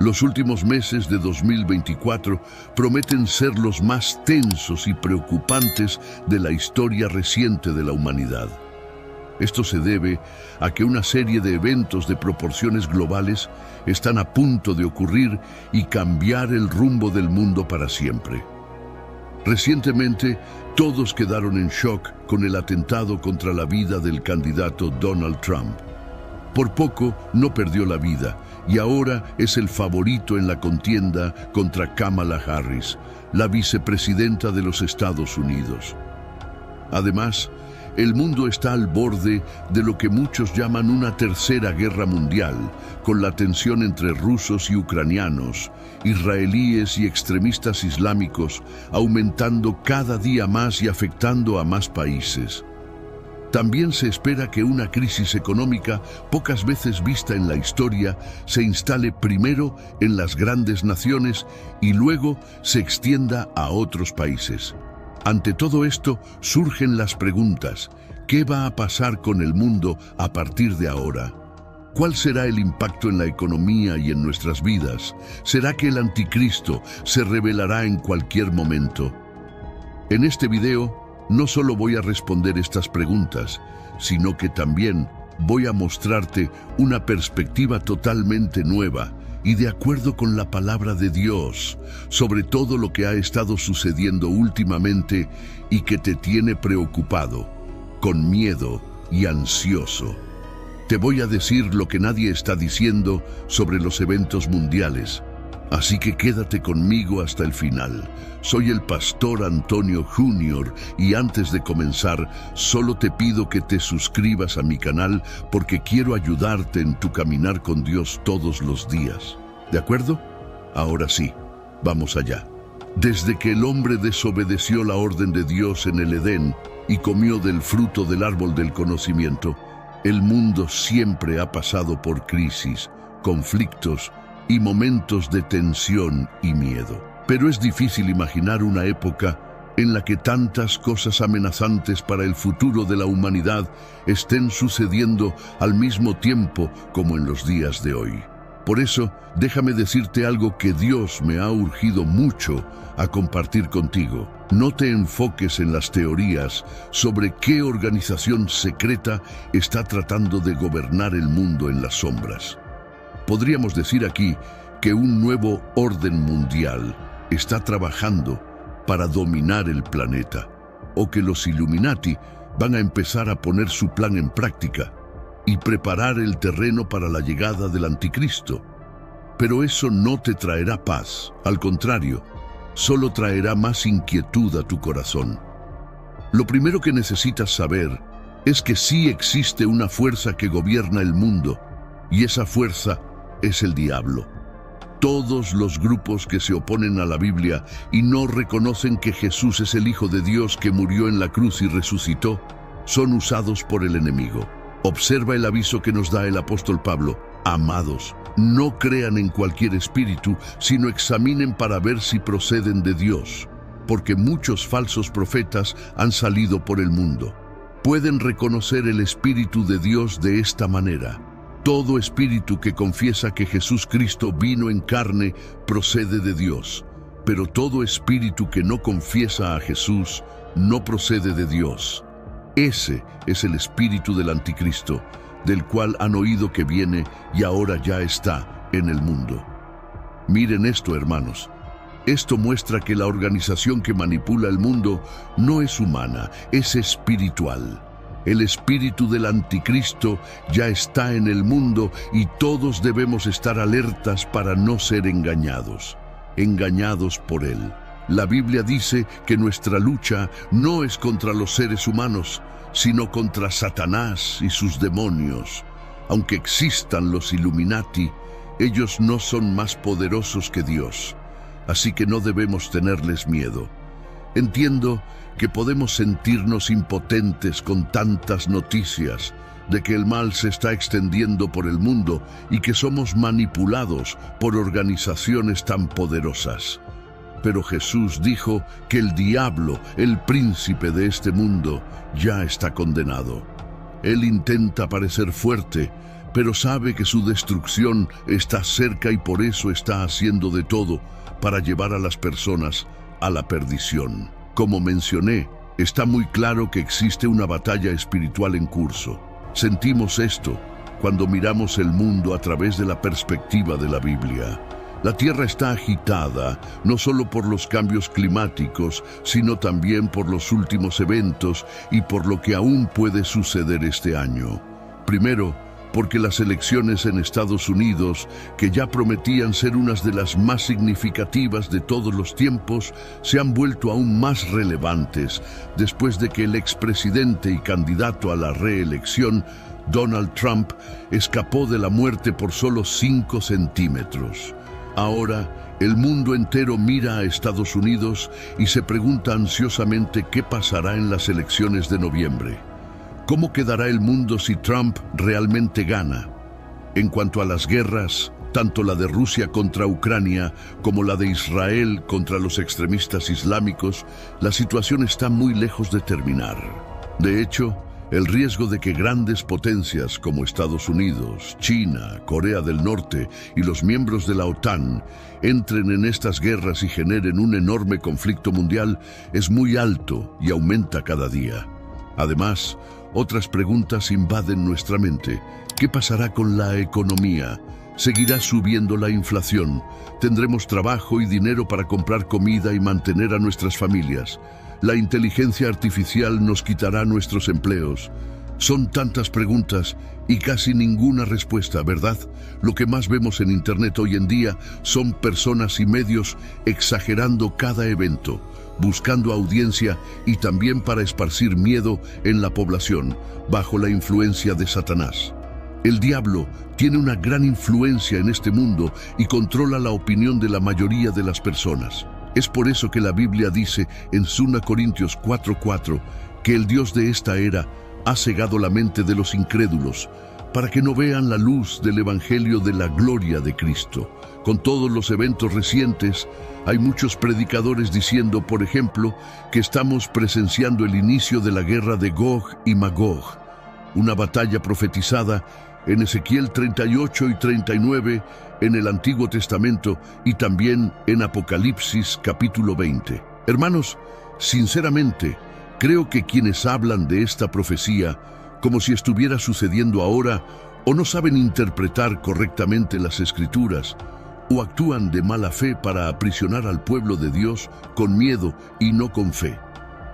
Los últimos meses de 2024 prometen ser los más tensos y preocupantes de la historia reciente de la humanidad. Esto se debe a que una serie de eventos de proporciones globales están a punto de ocurrir y cambiar el rumbo del mundo para siempre. Recientemente, todos quedaron en shock con el atentado contra la vida del candidato Donald Trump. Por poco no perdió la vida y ahora es el favorito en la contienda contra Kamala Harris, la vicepresidenta de los Estados Unidos. Además, el mundo está al borde de lo que muchos llaman una tercera guerra mundial, con la tensión entre rusos y ucranianos, israelíes y extremistas islámicos aumentando cada día más y afectando a más países. También se espera que una crisis económica pocas veces vista en la historia se instale primero en las grandes naciones y luego se extienda a otros países. Ante todo esto surgen las preguntas: ¿qué va a pasar con el mundo a partir de ahora? ¿Cuál será el impacto en la economía y en nuestras vidas? ¿Será que el anticristo se revelará en cualquier momento? En este video no solo voy a responder estas preguntas, sino que también voy a mostrarte una perspectiva totalmente nueva y de acuerdo con la palabra de Dios sobre todo lo que ha estado sucediendo últimamente y que te tiene preocupado, con miedo y ansioso. Te voy a decir lo que nadie está diciendo sobre los eventos mundiales, así que quédate conmigo hasta el final. Soy el pastor Antonio Jr. y antes de comenzar, solo te pido que te suscribas a mi canal porque quiero ayudarte en tu caminar con Dios todos los días. ¿De acuerdo? Ahora sí, vamos allá. Desde que el hombre desobedeció la orden de Dios en el Edén y comió del fruto del árbol del conocimiento, el mundo siempre ha pasado por crisis, conflictos y momentos de tensión y miedo. Pero es difícil imaginar una época en la que tantas cosas amenazantes para el futuro de la humanidad estén sucediendo al mismo tiempo como en los días de hoy. Por eso, déjame decirte algo que Dios me ha urgido mucho a compartir contigo. No te enfoques en las teorías sobre qué organización secreta está tratando de gobernar el mundo en las sombras. Podríamos decir aquí que un nuevo orden mundial está trabajando para dominar el planeta, o que los Illuminati van a empezar a poner su plan en práctica y preparar el terreno para la llegada del anticristo. Pero eso no te traerá paz, al contrario, solo traerá más inquietud a tu corazón. Lo primero que necesitas saber es que sí existe una fuerza que gobierna el mundo, y esa fuerza es el diablo. Todos los grupos que se oponen a la Biblia y no reconocen que Jesús es el Hijo de Dios que murió en la cruz y resucitó, son usados por el enemigo. Observa el aviso que nos da el apóstol Pablo: amados, no crean en cualquier espíritu, sino examinen para ver si proceden de Dios, porque muchos falsos profetas han salido por el mundo. Pueden reconocer el Espíritu de Dios de esta manera: todo espíritu que confiesa que Jesús Cristo vino en carne procede de Dios, pero todo espíritu que no confiesa a Jesús no procede de Dios. Ese es el espíritu del anticristo, del cual han oído que viene y ahora ya está en el mundo. Miren esto, hermanos. Esto muestra que la organización que manipula el mundo no es humana, es espiritual. El espíritu del anticristo ya está en el mundo y todos debemos estar alertas para no ser engañados por él. La Biblia dice que nuestra lucha no es contra los seres humanos, sino contra Satanás y sus demonios. Aunque existan los Illuminati, ellos no son más poderosos que Dios, así que no debemos tenerles miedo. Entiendo que podemos sentirnos impotentes con tantas noticias de que el mal se está extendiendo por el mundo y que somos manipulados por organizaciones tan poderosas. Pero Jesús dijo que el diablo, el príncipe de este mundo, ya está condenado. Él intenta parecer fuerte, pero sabe que su destrucción está cerca y por eso está haciendo de todo para llevar a las personas a la perdición. Como mencioné, está muy claro que existe una batalla espiritual en curso. Sentimos esto cuando miramos el mundo a través de la perspectiva de la Biblia. La Tierra está agitada, no solo por los cambios climáticos, sino también por los últimos eventos y por lo que aún puede suceder este año. Primero, porque las elecciones en Estados Unidos, que ya prometían ser unas de las más significativas de todos los tiempos, se han vuelto aún más relevantes después de que el expresidente y candidato a la reelección, Donald Trump, escapó de la muerte por solo 5 centímetros. Ahora, el mundo entero mira a Estados Unidos y se pregunta ansiosamente qué pasará en las elecciones de noviembre. ¿Cómo quedará el mundo si Trump realmente gana? En cuanto a las guerras, tanto la de Rusia contra Ucrania como la de Israel contra los extremistas islámicos, la situación está muy lejos de terminar. De hecho, el riesgo de que grandes potencias como Estados Unidos, China, Corea del Norte y los miembros de la OTAN entren en estas guerras y generen un enorme conflicto mundial es muy alto y aumenta cada día. Además, otras preguntas invaden nuestra mente. ¿Qué pasará con la economía? ¿Seguirá subiendo la inflación? ¿Tendremos trabajo y dinero para comprar comida y mantener a nuestras familias? ¿La inteligencia artificial nos quitará nuestros empleos? Son tantas preguntas y casi ninguna respuesta, ¿verdad? Lo que más vemos en Internet hoy en día son personas y medios exagerando cada evento, buscando audiencia y también para esparcir miedo en la población, bajo la influencia de Satanás. El diablo tiene una gran influencia en este mundo y controla la opinión de la mayoría de las personas. Es por eso que la Biblia dice en 2 Corintios 4:4 que el Dios de esta era ha cegado la mente de los incrédulos para que no vean la luz del Evangelio de la gloria de Cristo. Con todos los eventos recientes, hay muchos predicadores diciendo, por ejemplo, que estamos presenciando el inicio de la guerra de Gog y Magog, una batalla profetizada en Ezequiel 38 y 39 en el Antiguo Testamento y también en Apocalipsis capítulo 20. Hermanos, sinceramente, creo que quienes hablan de esta profecía como si estuviera sucediendo ahora o no saben interpretar correctamente las Escrituras o actúan de mala fe para aprisionar al pueblo de Dios con miedo y no con fe.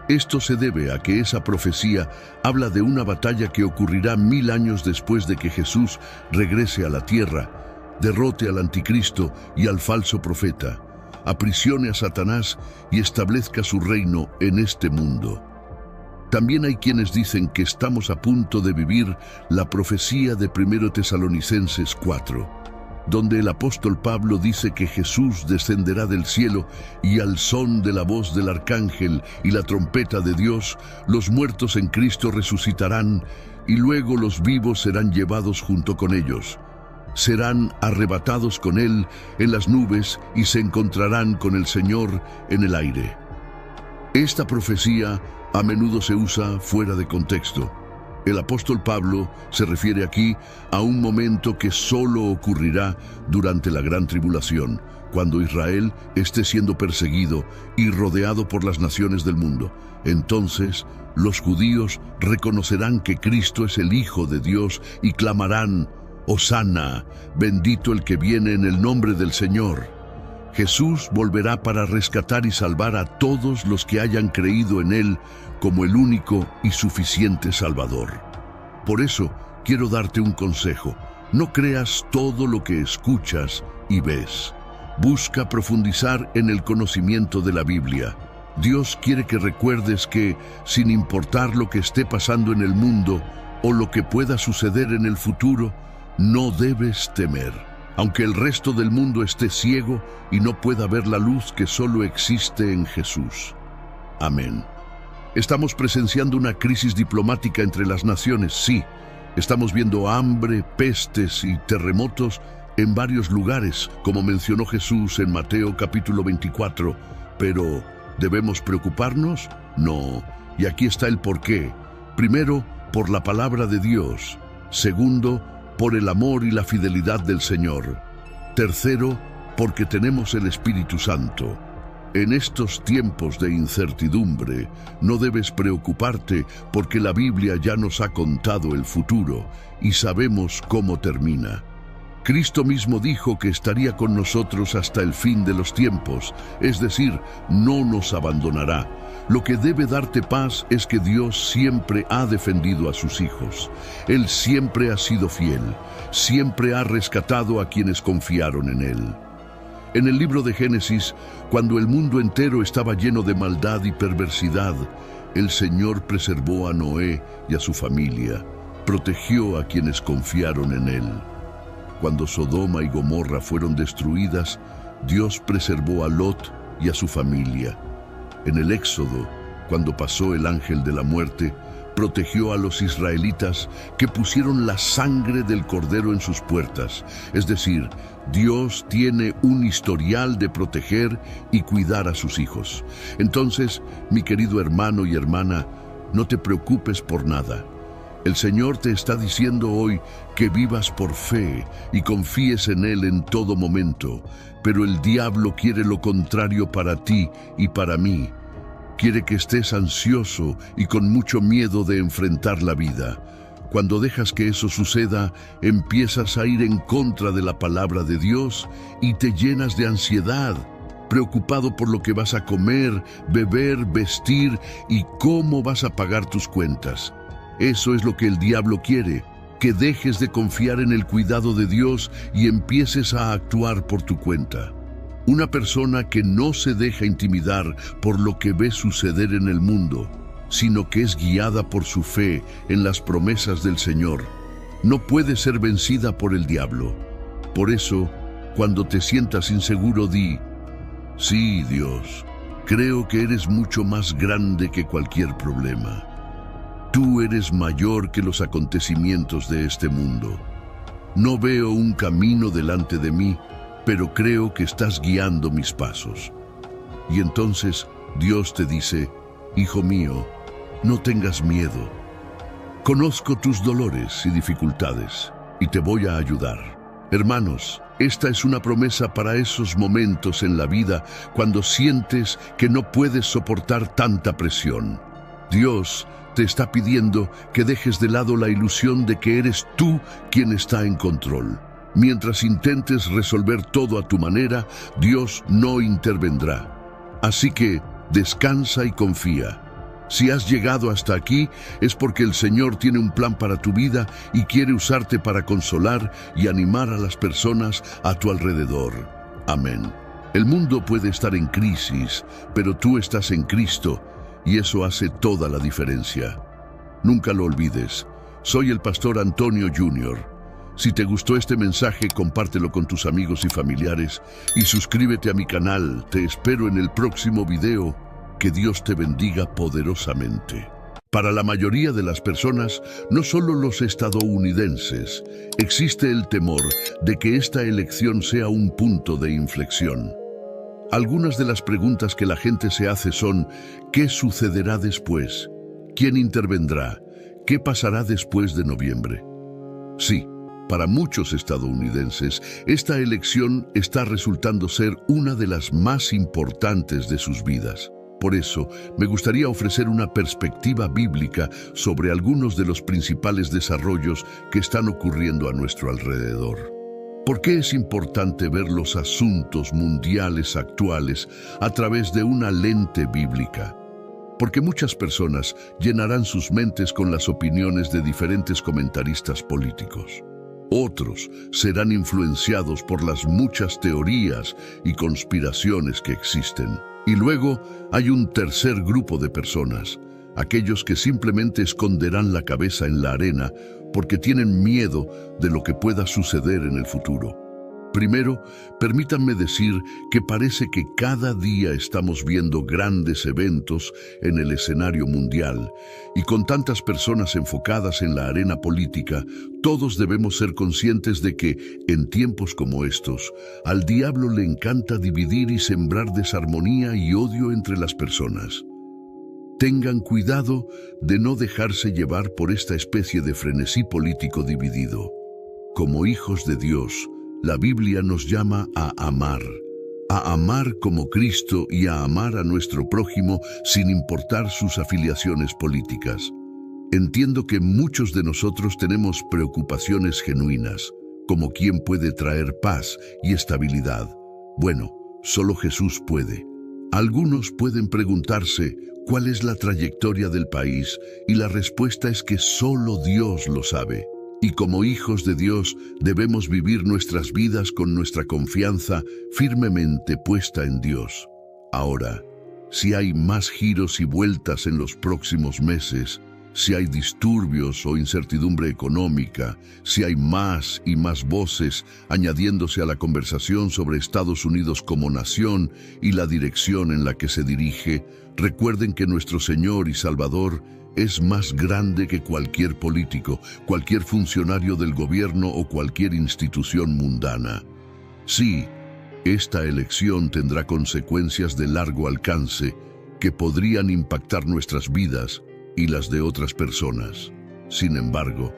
Esto se debe a que esa profecía habla de una batalla que ocurrirá 1000 años después de que Jesús regrese a la tierra, derrote al anticristo y al falso profeta, aprisione a Satanás y establezca su reino en este mundo. También hay quienes dicen que estamos a punto de vivir la profecía de 1 Tesalonicenses 4, donde el apóstol Pablo dice que Jesús descenderá del cielo y al son de la voz del arcángel y la trompeta de Dios, los muertos en Cristo resucitarán y luego los vivos serán llevados junto con ellos. Serán arrebatados con Él en las nubes y se encontrarán con el Señor en el aire. Esta profecía a menudo se usa fuera de contexto. El apóstol Pablo se refiere aquí a un momento que solo ocurrirá durante la gran tribulación, cuando Israel esté siendo perseguido y rodeado por las naciones del mundo. Entonces, los judíos reconocerán que Cristo es el Hijo de Dios y clamarán: «Hosana, bendito el que viene en el nombre del Señor». Jesús volverá para rescatar y salvar a todos los que hayan creído en Él como el único y suficiente Salvador. Por eso, quiero darte un consejo. No creas todo lo que escuchas y ves. Busca profundizar en el conocimiento de la Biblia. Dios quiere que recuerdes que, sin importar lo que esté pasando en el mundo o lo que pueda suceder en el futuro, no debes temer. Aunque el resto del mundo esté ciego y no pueda ver la luz que solo existe en Jesús. Amén. Estamos presenciando una crisis diplomática entre las naciones, sí. Estamos viendo hambre, pestes y terremotos en varios lugares, como mencionó Jesús en Mateo capítulo 24. Pero, ¿debemos preocuparnos? No. Y aquí está el porqué. Primero, por la palabra de Dios. Segundo, por el amor y la fidelidad del Señor. Tercero, porque tenemos el Espíritu Santo. En estos tiempos de incertidumbre, no debes preocuparte porque la Biblia ya nos ha contado el futuro y sabemos cómo termina. Cristo mismo dijo que estaría con nosotros hasta el fin de los tiempos, es decir, no nos abandonará. Lo que debe darte paz es que Dios siempre ha defendido a sus hijos. Él siempre ha sido fiel, siempre ha rescatado a quienes confiaron en Él. En el libro de Génesis, cuando el mundo entero estaba lleno de maldad y perversidad, el Señor preservó a Noé y a su familia, protegió a quienes confiaron en Él. Cuando Sodoma y Gomorra fueron destruidas, Dios preservó a Lot y a su familia. En el Éxodo, cuando pasó el ángel de la muerte, protegió a los israelitas que pusieron la sangre del cordero en sus puertas. Es decir, Dios tiene un historial de proteger y cuidar a sus hijos. Entonces, mi querido hermano y hermana, no te preocupes por nada. El Señor te está diciendo hoy que vivas por fe y confíes en Él en todo momento, pero el diablo quiere lo contrario para ti y para mí. Quiere que estés ansioso y con mucho miedo de enfrentar la vida. Cuando dejas que eso suceda, empiezas a ir en contra de la palabra de Dios y te llenas de ansiedad, preocupado por lo que vas a comer, beber, vestir y cómo vas a pagar tus cuentas. Eso es lo que el diablo quiere, que dejes de confiar en el cuidado de Dios y empieces a actuar por tu cuenta. Una persona que no se deja intimidar por lo que ve suceder en el mundo, sino que es guiada por su fe en las promesas del Señor, no puede ser vencida por el diablo. Por eso, cuando te sientas inseguro, di: sí, Dios, creo que eres mucho más grande que cualquier problema. Tú eres mayor que los acontecimientos de este mundo. No veo un camino delante de mí, pero creo que estás guiando mis pasos. Y entonces Dios te dice: hijo mío, no tengas miedo. Conozco tus dolores y dificultades y te voy a ayudar. Hermanos, esta es una promesa para esos momentos en la vida cuando sientes que no puedes soportar tanta presión. Dios te está pidiendo que dejes de lado la ilusión de que eres tú quien está en control. Mientras intentes resolver todo a tu manera, Dios no intervendrá. Así que descansa y confía. Si has llegado hasta aquí, es porque el Señor tiene un plan para tu vida y quiere usarte para consolar y animar a las personas a tu alrededor. Amén. El mundo puede estar en crisis, pero tú estás en Cristo y eso hace toda la diferencia. Nunca lo olvides. Soy el pastor Antonio Jr. Si te gustó este mensaje, compártelo con tus amigos y familiares y suscríbete a mi canal. Te espero en el próximo video. Que Dios te bendiga poderosamente. Para la mayoría de las personas, no solo los estadounidenses, existe el temor de que esta elección sea un punto de inflexión. Algunas de las preguntas que la gente se hace son: ¿qué sucederá después? ¿Quién intervendrá? ¿Qué pasará después de noviembre? Sí, para muchos estadounidenses, esta elección está resultando ser una de las más importantes de sus vidas. Por eso, me gustaría ofrecer una perspectiva bíblica sobre algunos de los principales desarrollos que están ocurriendo a nuestro alrededor. ¿Por qué es importante ver los asuntos mundiales actuales a través de una lente bíblica? Porque muchas personas llenarán sus mentes con las opiniones de diferentes comentaristas políticos. Otros serán influenciados por las muchas teorías y conspiraciones que existen. Y luego hay un tercer grupo de personas, aquellos que simplemente esconderán la cabeza en la arena porque tienen miedo de lo que pueda suceder en el futuro. Primero, permítanme decir que parece que cada día estamos viendo grandes eventos en el escenario mundial y con tantas personas enfocadas en la arena política, todos debemos ser conscientes de que, en tiempos como estos, al diablo le encanta dividir y sembrar desarmonía y odio entre las personas. Tengan cuidado de no dejarse llevar por esta especie de frenesí político dividido. Como hijos de Dios, la Biblia nos llama a amar como Cristo y a amar a nuestro prójimo sin importar sus afiliaciones políticas. Entiendo que muchos de nosotros tenemos preocupaciones genuinas, como quién puede traer paz y estabilidad. Bueno, solo Jesús puede. Algunos pueden preguntarse cuál es la trayectoria del país y la respuesta es que solo Dios lo sabe. Y como hijos de Dios debemos vivir nuestras vidas con nuestra confianza firmemente puesta en Dios. Ahora, si hay más giros y vueltas en los próximos meses, si hay disturbios o incertidumbre económica, si hay más y más voces añadiéndose a la conversación sobre Estados Unidos como nación y la dirección en la que se dirige, recuerden que nuestro Señor y Salvador es más grande que cualquier político, cualquier funcionario del gobierno o cualquier institución mundana. Sí, esta elección tendrá consecuencias de largo alcance que podrían impactar nuestras vidas y las de otras personas. Sin embargo,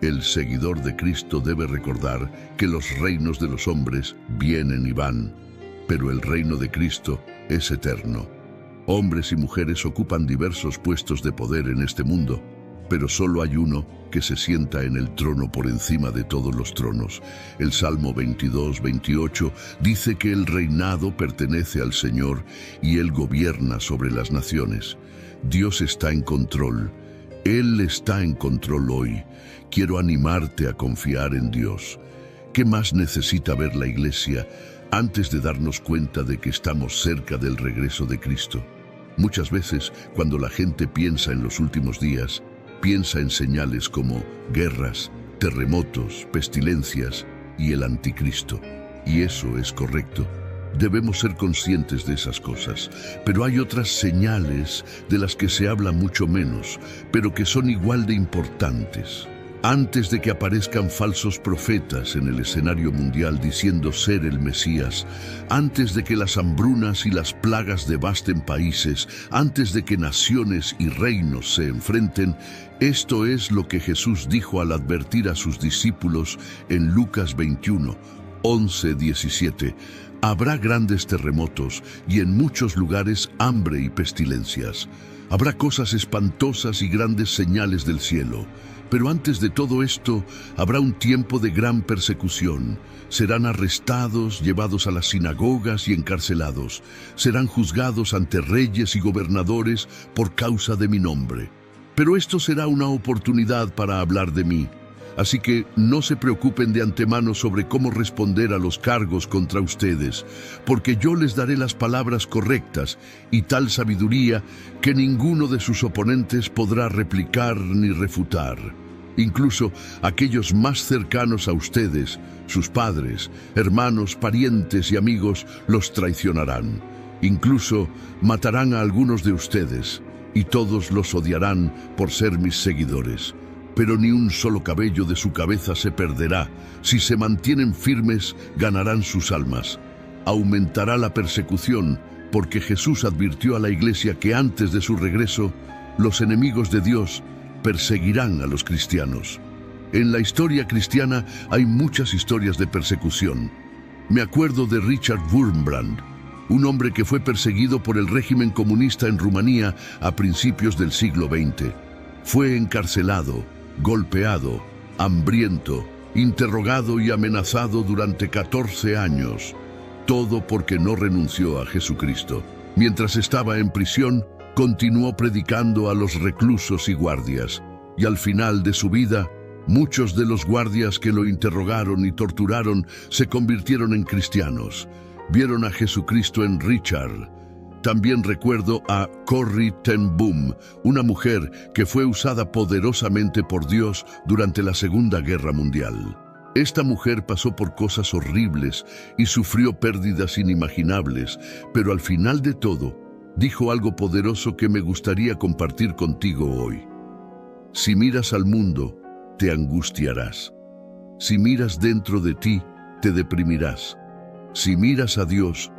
el seguidor de Cristo debe recordar que los reinos de los hombres vienen y van, pero el reino de Cristo es eterno. Hombres y mujeres ocupan diversos puestos de poder en este mundo, pero solo hay uno que se sienta en el trono por encima de todos los tronos. El Salmo 22:28 dice que el reinado pertenece al Señor y Él gobierna sobre las naciones. Dios está en control. Él está en control hoy. Quiero animarte a confiar en Dios. ¿Qué más necesita ver la Iglesia antes de darnos cuenta de que estamos cerca del regreso de Cristo? Muchas veces, cuando la gente piensa en los últimos días, piensa en señales como guerras, terremotos, pestilencias y el anticristo. Y eso es correcto. Debemos ser conscientes de esas cosas, pero hay otras señales de las que se habla mucho menos, pero que son igual de importantes. Antes de que aparezcan falsos profetas en el escenario mundial diciendo ser el Mesías, antes de que las hambrunas y las plagas devasten países, antes de que naciones y reinos se enfrenten, esto es lo que Jesús dijo al advertir a sus discípulos en Lucas 21, 11-17. Habrá grandes terremotos y en muchos lugares hambre y pestilencias. Habrá cosas espantosas y grandes señales del cielo. Pero antes de todo esto, habrá un tiempo de gran persecución. Serán arrestados, llevados a las sinagogas y encarcelados. Serán juzgados ante reyes y gobernadores por causa de mi nombre. Pero esto será una oportunidad para hablar de mí. Así que no se preocupen de antemano sobre cómo responder a los cargos contra ustedes, porque yo les daré las palabras correctas y tal sabiduría que ninguno de sus oponentes podrá replicar ni refutar. Incluso aquellos más cercanos a ustedes, sus padres, hermanos, parientes y amigos, los traicionarán. Incluso matarán a algunos de ustedes, y todos los odiarán por ser mis seguidores. Pero ni un solo cabello de su cabeza se perderá. Si se mantienen firmes, ganarán sus almas. Aumentará la persecución, porque Jesús advirtió a la Iglesia que antes de su regreso, los enemigos de Dios perseguirán a los cristianos. En la historia cristiana hay muchas historias de persecución. Me acuerdo de Richard Wurmbrand, un hombre que fue perseguido por el régimen comunista en Rumanía a principios del siglo XX. Fue encarcelado, golpeado, hambriento, interrogado y amenazado durante 14 años, todo porque no renunció a Jesucristo. Mientras estaba en prisión, continuó predicando a los reclusos y guardias, y al final de su vida, muchos de los guardias que lo interrogaron y torturaron se convirtieron en cristianos. Vieron a Jesucristo en Richard. También recuerdo a Corrie ten Boom, una mujer que fue usada poderosamente por Dios durante la Segunda Guerra Mundial. Esta mujer pasó por cosas horribles y sufrió pérdidas inimaginables, pero al final de todo, dijo algo poderoso que me gustaría compartir contigo hoy. Si miras al mundo, te angustiarás. Si miras dentro de ti, te deprimirás. Si miras a Dios,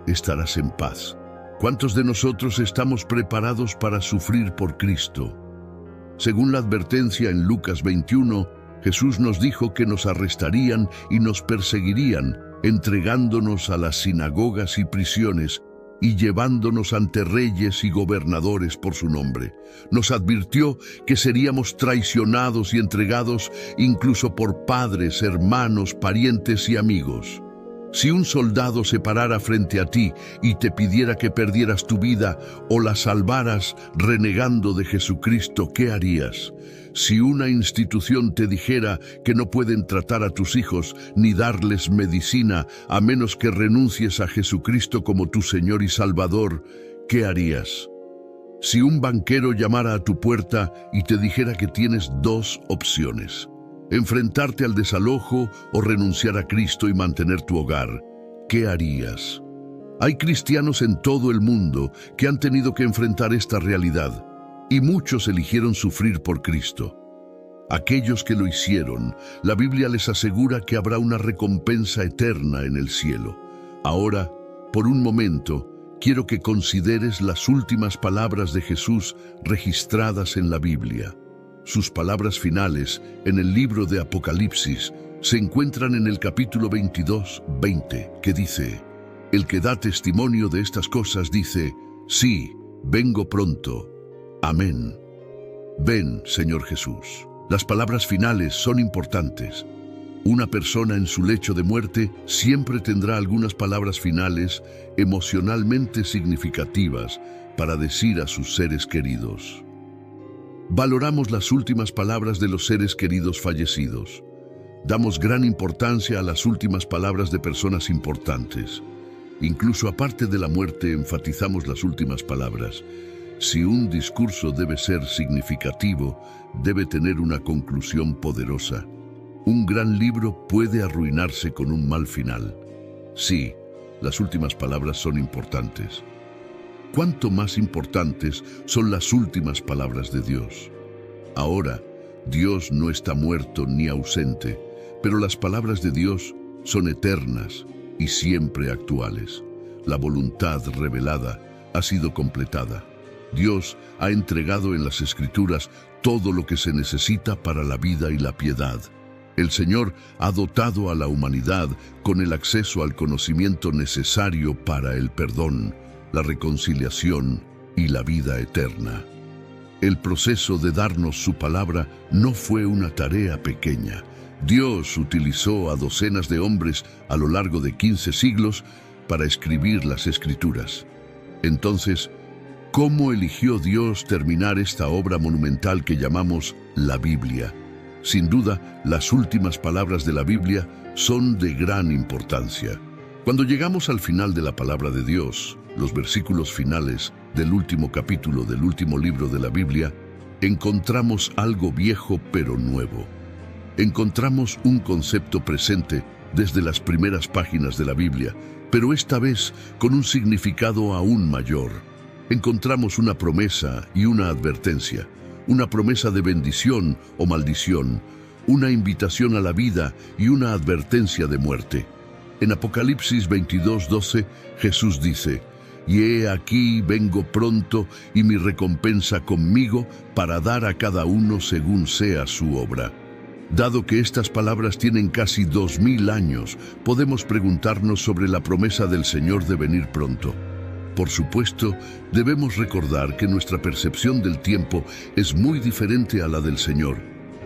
estarás en paz. ¿Cuántos de nosotros estamos preparados para sufrir por Cristo? Según la advertencia en Lucas 21, Jesús nos dijo que nos arrestarían y nos perseguirían, entregándonos a las sinagogas y prisiones y llevándonos ante reyes y gobernadores por su nombre. Nos advirtió que seríamos traicionados y entregados incluso por padres, hermanos, parientes y amigos. Si un soldado se parara frente a ti y te pidiera que perdieras tu vida o la salvaras renegando de Jesucristo, ¿qué harías? Si una institución te dijera que no pueden tratar a tus hijos ni darles medicina a menos que renuncies a Jesucristo como tu Señor y Salvador, ¿qué harías? Si un banquero llamara a tu puerta y te dijera que tienes dos opciones: enfrentarte al desalojo o renunciar a Cristo y mantener tu hogar, ¿qué harías? Hay cristianos en todo el mundo que han tenido que enfrentar esta realidad, y muchos eligieron sufrir por Cristo. Aquellos que lo hicieron, la Biblia les asegura que habrá una recompensa eterna en el cielo. Ahora, por un momento, quiero que consideres las últimas palabras de Jesús registradas en la Biblia. Sus palabras finales en el libro de Apocalipsis se encuentran en el capítulo 22:20, que dice: el que da testimonio de estas cosas dice: sí, vengo pronto. Amén. Ven, Señor Jesús. Las palabras finales son importantes. Una persona en su lecho de muerte siempre tendrá algunas palabras finales emocionalmente significativas para decir a sus seres queridos. Valoramos las últimas palabras de los seres queridos fallecidos. Damos gran importancia a las últimas palabras de personas importantes. Incluso aparte de la muerte, enfatizamos las últimas palabras. Si un discurso debe ser significativo, debe tener una conclusión poderosa. Un gran libro puede arruinarse con un mal final. Sí, las últimas palabras son importantes. ¿Cuánto más importantes son las últimas palabras de Dios? Ahora, Dios no está muerto ni ausente, pero las palabras de Dios son eternas y siempre actuales. La voluntad revelada ha sido completada. Dios ha entregado en las Escrituras todo lo que se necesita para la vida y la piedad. El Señor ha dotado a la humanidad con el acceso al conocimiento necesario para el perdón, la reconciliación y la vida eterna. El proceso de darnos su palabra no fue una tarea pequeña. Dios utilizó a docenas de hombres a lo largo de 15 siglos para escribir las Escrituras. Entonces, ¿cómo eligió Dios terminar esta obra monumental que llamamos la Biblia? Sin duda, las últimas palabras de la Biblia son de gran importancia. Cuando llegamos al final de la palabra de Dios, los versículos finales del último capítulo del último libro de la Biblia, encontramos algo viejo pero nuevo. Encontramos un concepto presente desde las primeras páginas de la Biblia, pero esta vez con un significado aún mayor. Encontramos una promesa y una advertencia, una promesa de bendición o maldición, una invitación a la vida y una advertencia de muerte. En Apocalipsis 22:12, Jesús dice: «Y he aquí vengo pronto, y mi recompensa conmigo para dar a cada uno según sea su obra». Dado que estas palabras tienen casi 2000 años, podemos preguntarnos sobre la promesa del Señor de venir pronto. Por supuesto, debemos recordar que nuestra percepción del tiempo es muy diferente a la del Señor,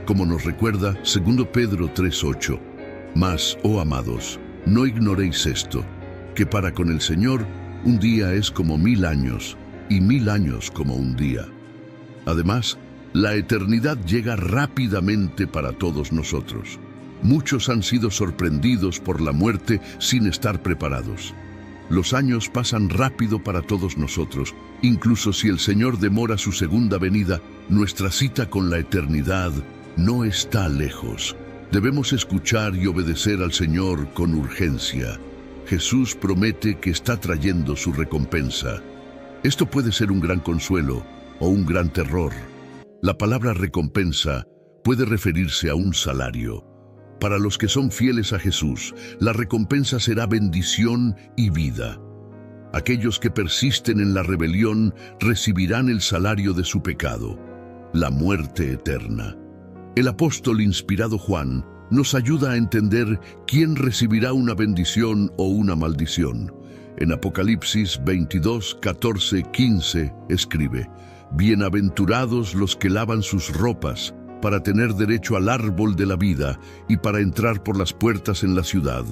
como nos recuerda 2 Pedro 3:8. «Mas, oh amados, no ignoréis esto, que para con el Señor un día es como 1000 años, y 1000 años como un día». Además, la eternidad llega rápidamente para todos nosotros. Muchos han sido sorprendidos por la muerte sin estar preparados. Los años pasan rápido para todos nosotros. Incluso si el Señor demora su segunda venida, nuestra cita con la eternidad no está lejos. Debemos escuchar y obedecer al Señor con urgencia. Jesús promete que está trayendo su recompensa. Esto puede ser un gran consuelo o un gran terror. La palabra recompensa puede referirse a un salario. Para los que son fieles a Jesús, la recompensa será bendición y vida. Aquellos que persisten en la rebelión recibirán el salario de su pecado, la muerte eterna. El apóstol inspirado Juan nos ayuda a entender quién recibirá una bendición o una maldición. En Apocalipsis 22, 14, 15 escribe: Bienaventurados los que lavan sus ropas, para tener derecho al árbol de la vida y para entrar por las puertas en la ciudad.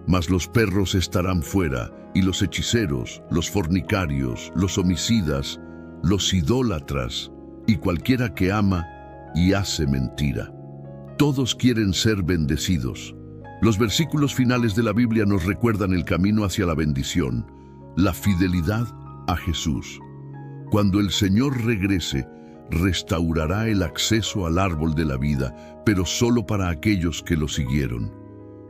Mas los perros estarán fuera, y los hechiceros, los fornicarios, los homicidas, los idólatras, y cualquiera que ama y hace mentira. Todos quieren ser bendecidos. Los versículos finales de la Biblia nos recuerdan el camino hacia la bendición, la fidelidad a Jesús. Cuando el Señor regrese, restaurará el acceso al árbol de la vida, pero solo para aquellos que lo siguieron.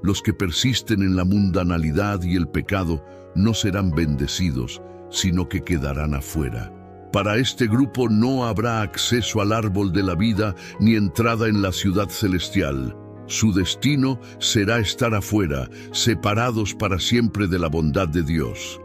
Los que persisten en la mundanalidad y el pecado no serán bendecidos, sino que quedarán afuera. Para este grupo no habrá acceso al árbol de la vida ni entrada en la ciudad celestial. Su destino será estar afuera, separados para siempre de la bondad de Dios.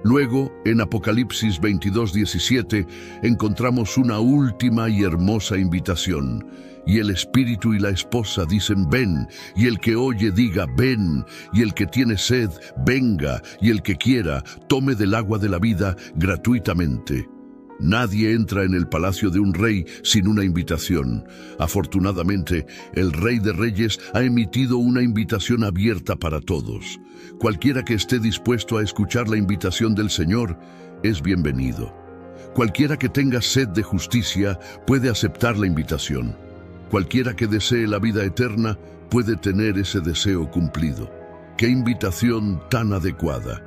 Luego, en Apocalipsis 22, 17, encontramos una última y hermosa invitación. Y el espíritu y la esposa dicen: ven, y el que oye diga: ven, y el que tiene sed, venga, y el que quiera, tome del agua de la vida gratuitamente. Nadie entra en el palacio de un rey sin una invitación. Afortunadamente, el Rey de Reyes ha emitido una invitación abierta para todos. Cualquiera que esté dispuesto a escuchar la invitación del Señor es bienvenido. Cualquiera que tenga sed de justicia puede aceptar la invitación. Cualquiera que desee la vida eterna puede tener ese deseo cumplido. ¡Qué invitación tan adecuada!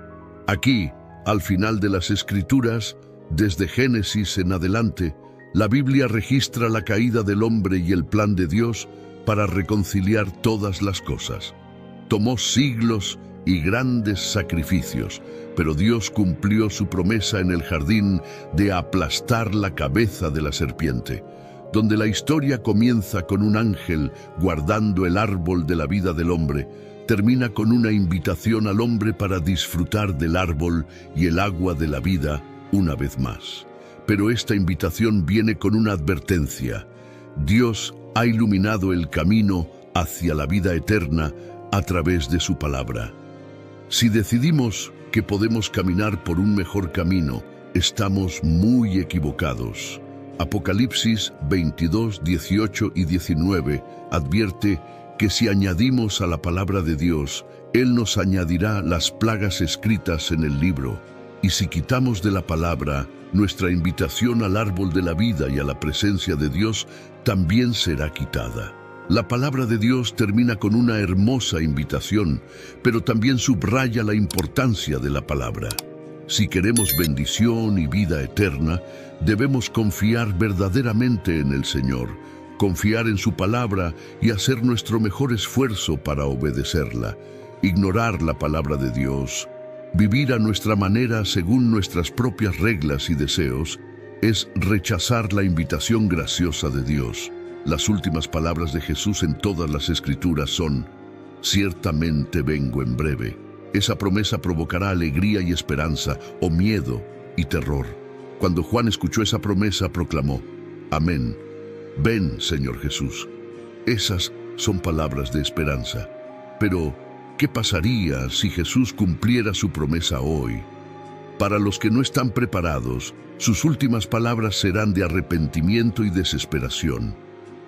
Aquí, al final de las Escrituras, desde Génesis en adelante, la Biblia registra la caída del hombre y el plan de Dios para reconciliar todas las cosas. Tomó siglos y grandes sacrificios, pero Dios cumplió su promesa en el jardín de aplastar la cabeza de la serpiente, donde la historia comienza con un ángel guardando el árbol de la vida del hombre, termina con una invitación al hombre para disfrutar del árbol y el agua de la vida una vez más. Pero esta invitación viene con una advertencia. Dios ha iluminado el camino hacia la vida eterna a través de su palabra. Si decidimos que podemos caminar por un mejor camino, estamos muy equivocados. Apocalipsis 22, 18 y 19 advierte que si añadimos a la palabra de Dios, Él nos añadirá las plagas escritas en el libro. Y si quitamos de la palabra, nuestra invitación al árbol de la vida y a la presencia de Dios también será quitada. La palabra de Dios termina con una hermosa invitación, pero también subraya la importancia de la palabra. Si queremos bendición y vida eterna, debemos confiar verdaderamente en el Señor, confiar en su palabra y hacer nuestro mejor esfuerzo para obedecerla. Ignorar la palabra de Dios, vivir a nuestra manera según nuestras propias reglas y deseos, es rechazar la invitación graciosa de Dios. Las últimas palabras de Jesús en todas las Escrituras son: ciertamente vengo en breve. Esa promesa provocará alegría y esperanza, o miedo y terror. Cuando Juan escuchó esa promesa, proclamó: amén. Ven, Señor Jesús. Esas son palabras de esperanza. Pero, ¿qué pasaría si Jesús cumpliera su promesa hoy? Para los que no están preparados, sus últimas palabras serán de arrepentimiento y desesperación.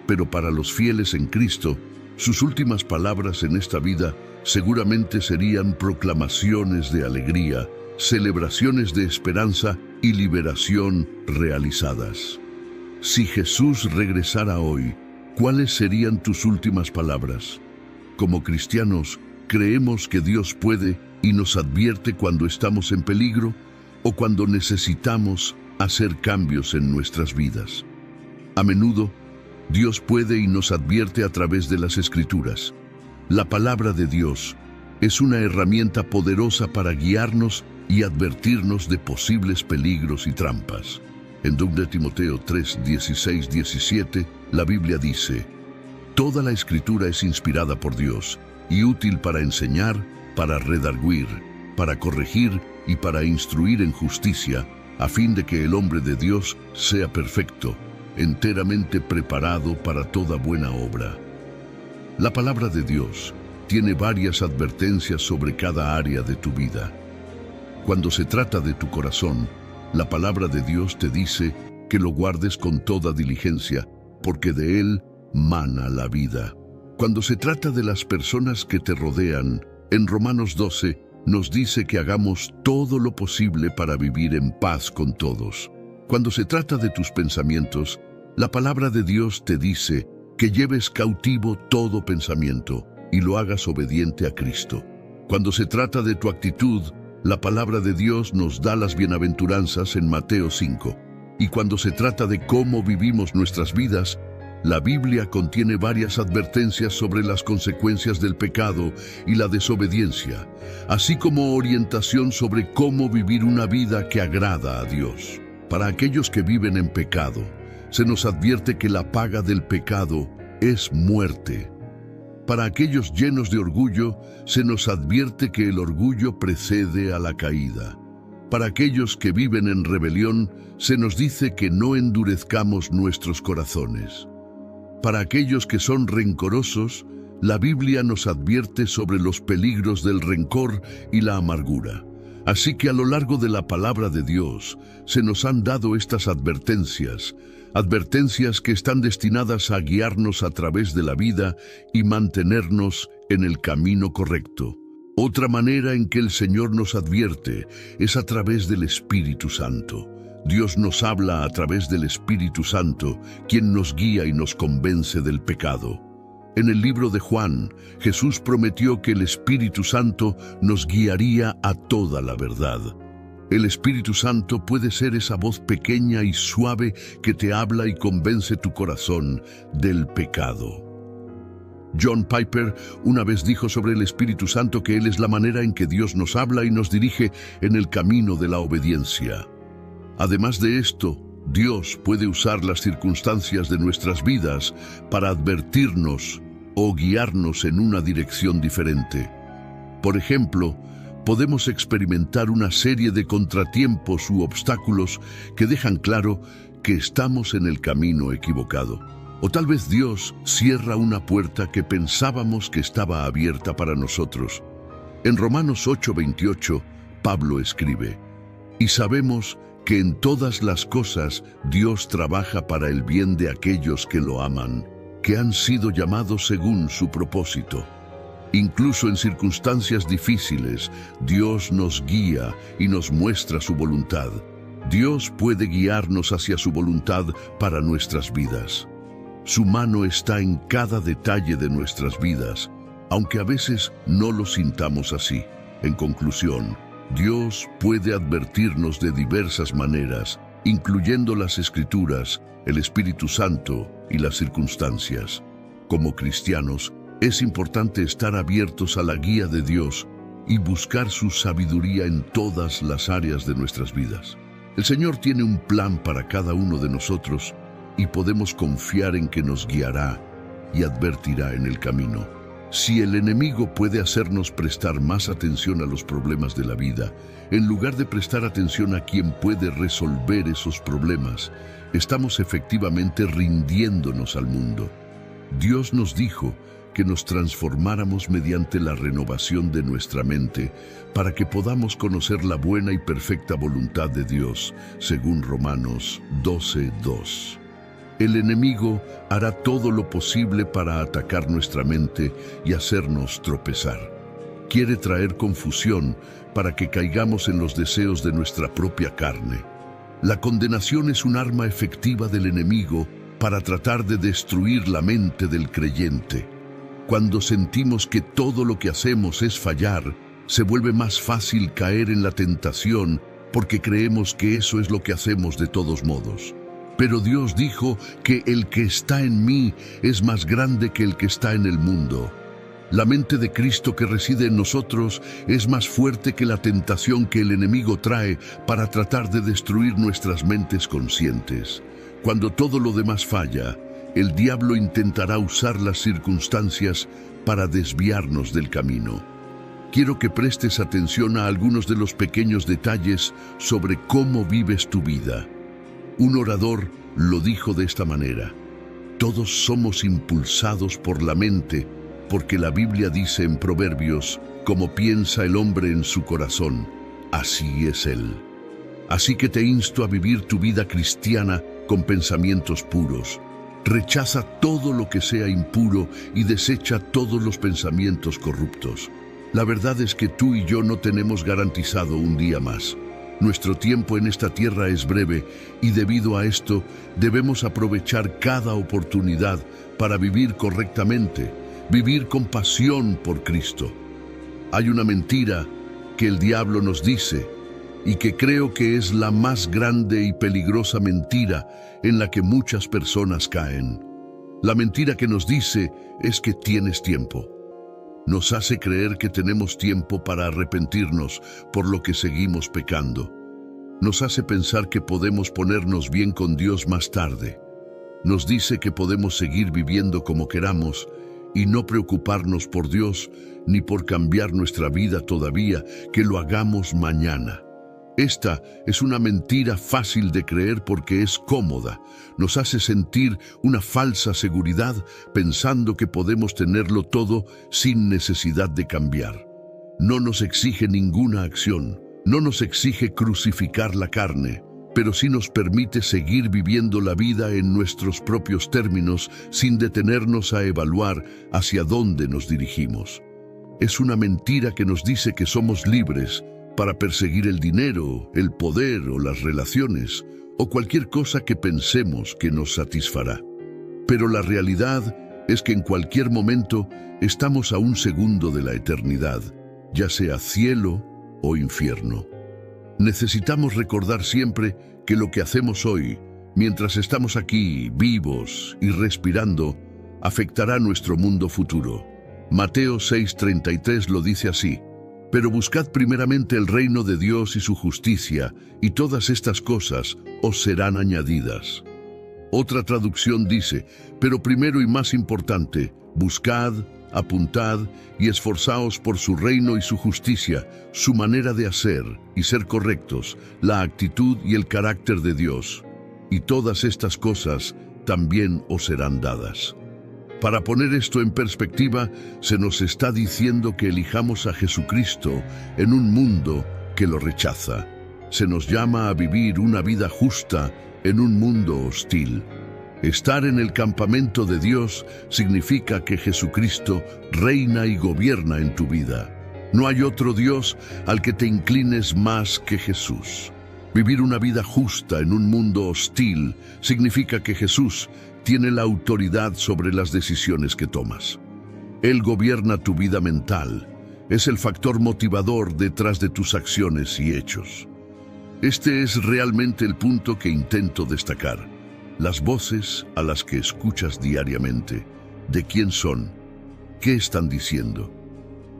Pero para los fieles en Cristo, sus últimas palabras en esta vida seguramente serían proclamaciones de alegría, celebraciones de esperanza y liberación realizadas. Si Jesús regresara hoy, ¿cuáles serían tus últimas palabras? Como cristianos, ¿creemos que Dios puede y nos advierte cuando estamos en peligro o cuando necesitamos hacer cambios en nuestras vidas? A menudo, Dios puede y nos advierte a través de las Escrituras. La palabra de Dios es una herramienta poderosa para guiarnos y advertirnos de posibles peligros y trampas. En 2 Timoteo 3, 16, 17, la Biblia dice: toda la Escritura es inspirada por Dios y útil para enseñar, para redarguir, para corregir y para instruir en justicia, a fin de que el hombre de Dios sea perfecto, enteramente preparado para toda buena obra. La palabra de Dios tiene varias advertencias sobre cada área de tu vida. Cuando se trata de tu corazón, la palabra de Dios te dice que lo guardes con toda diligencia, porque de él mana la vida. Cuando se trata de las personas que te rodean, en Romanos 12 nos dice que hagamos todo lo posible para vivir en paz con todos. Cuando se trata de tus pensamientos, la palabra de Dios te dice que lleves cautivo todo pensamiento y lo hagas obediente a Cristo. Cuando se trata de tu actitud, la palabra de Dios nos da las bienaventuranzas en Mateo 5. Y cuando se trata de cómo vivimos nuestras vidas, la Biblia contiene varias advertencias sobre las consecuencias del pecado y la desobediencia, así como orientación sobre cómo vivir una vida que agrada a Dios. Para aquellos que viven en pecado, se nos advierte que la paga del pecado es muerte. Para aquellos llenos de orgullo, se nos advierte que el orgullo precede a la caída. Para aquellos que viven en rebelión, se nos dice que no endurezcamos nuestros corazones. Para aquellos que son rencorosos, la Biblia nos advierte sobre los peligros del rencor y la amargura. Así que a lo largo de la palabra de Dios, se nos han dado estas advertencias que están destinadas a guiarnos a través de la vida y mantenernos en el camino correcto. Otra manera en que el Señor nos advierte es a través del Espíritu Santo. Dios nos habla a través del Espíritu Santo, quien nos guía y nos convence del pecado. En el libro de Juan, Jesús prometió que el Espíritu Santo nos guiaría a toda la verdad. El Espíritu Santo puede ser esa voz pequeña y suave que te habla y convence tu corazón del pecado. John Piper una vez dijo sobre el Espíritu Santo que Él es la manera en que Dios nos habla y nos dirige en el camino de la obediencia. Además de esto, Dios puede usar las circunstancias de nuestras vidas para advertirnos o guiarnos en una dirección diferente. Por ejemplo, podemos experimentar una serie de contratiempos u obstáculos que dejan claro que estamos en el camino equivocado. O tal vez Dios cierra una puerta que pensábamos que estaba abierta para nosotros. En Romanos 8:28, Pablo escribe: «Y sabemos que en todas las cosas Dios trabaja para el bien de aquellos que lo aman, que han sido llamados según su propósito». Incluso en circunstancias difíciles, Dios nos guía y nos muestra su voluntad. Dios puede guiarnos hacia su voluntad para nuestras vidas. Su mano está en cada detalle de nuestras vidas, aunque a veces no lo sintamos así. En conclusión, Dios puede advertirnos de diversas maneras, incluyendo las Escrituras, el Espíritu Santo y las circunstancias. Como cristianos, es importante estar abiertos a la guía de Dios y buscar su sabiduría en todas las áreas de nuestras vidas. El Señor tiene un plan para cada uno de nosotros y podemos confiar en que nos guiará y advertirá en el camino. Si el enemigo puede hacernos prestar más atención a los problemas de la vida, en lugar de prestar atención a quien puede resolver esos problemas, estamos efectivamente rindiéndonos al mundo. Dios nos dijo que nos transformáramos mediante la renovación de nuestra mente para que podamos conocer la buena y perfecta voluntad de Dios, según Romanos 12:2. El enemigo hará todo lo posible para atacar nuestra mente y hacernos tropezar. Quiere traer confusión para que caigamos en los deseos de nuestra propia carne. La condenación es un arma efectiva del enemigo para tratar de destruir la mente del creyente. Cuando sentimos que todo lo que hacemos es fallar, se vuelve más fácil caer en la tentación porque creemos que eso es lo que hacemos de todos modos. Pero Dios dijo que el que está en mí es más grande que el que está en el mundo. La mente de Cristo que reside en nosotros es más fuerte que la tentación que el enemigo trae para tratar de destruir nuestras mentes conscientes. Cuando todo lo demás falla, el diablo intentará usar las circunstancias para desviarnos del camino. Quiero que prestes atención a algunos de los pequeños detalles sobre cómo vives tu vida. Un orador lo dijo de esta manera: todos somos impulsados por la mente, porque la Biblia dice en Proverbios, como piensa el hombre en su corazón, así es él. Así que te insto a vivir tu vida cristiana con pensamientos puros. Rechaza todo lo que sea impuro y desecha todos los pensamientos corruptos. La verdad es que tú y yo no tenemos garantizado un día más. Nuestro tiempo en esta tierra es breve y debido a esto debemos aprovechar cada oportunidad para vivir correctamente, vivir con pasión por Cristo. Hay una mentira que el diablo nos dice y que creo que es la más grande y peligrosa mentira en la que muchas personas caen. La mentira que nos dice es que tienes tiempo. Nos hace creer que tenemos tiempo para arrepentirnos por lo que seguimos pecando. Nos hace pensar que podemos ponernos bien con Dios más tarde. Nos dice que podemos seguir viviendo como queramos y no preocuparnos por Dios ni por cambiar nuestra vida todavía, que lo hagamos mañana. Esta es una mentira fácil de creer porque es cómoda. Nos hace sentir una falsa seguridad pensando que podemos tenerlo todo sin necesidad de cambiar. No nos exige ninguna acción, no nos exige crucificar la carne, pero sí nos permite seguir viviendo la vida en nuestros propios términos sin detenernos a evaluar hacia dónde nos dirigimos. Es una mentira que nos dice que somos libres para perseguir el dinero, el poder o las relaciones, o cualquier cosa que pensemos que nos satisfará. Pero la realidad es que en cualquier momento estamos a un segundo de la eternidad, ya sea cielo o infierno. Necesitamos recordar siempre que lo que hacemos hoy, mientras estamos aquí, vivos y respirando, afectará nuestro mundo futuro. Mateo 6:33 lo dice así: pero buscad primeramente el reino de Dios y su justicia, y todas estas cosas os serán añadidas. Otra traducción dice: pero primero y más importante, buscad, apuntad y esforzaos por su reino y su justicia, su manera de hacer y ser correctos, la actitud y el carácter de Dios. Y todas estas cosas también os serán dadas. Para poner esto en perspectiva, se nos está diciendo que elijamos a Jesucristo en un mundo que lo rechaza. Se nos llama a vivir una vida justa en un mundo hostil. Estar en el campamento de Dios significa que Jesucristo reina y gobierna en tu vida. No hay otro Dios al que te inclines más que Jesús. Vivir una vida justa en un mundo hostil significa que Jesús tiene la autoridad sobre las decisiones que tomas. Él gobierna tu vida mental. Es el factor motivador detrás de tus acciones y hechos. Este es realmente el punto que intento destacar. Las voces a las que escuchas diariamente, ¿de quién son? ¿Qué están diciendo?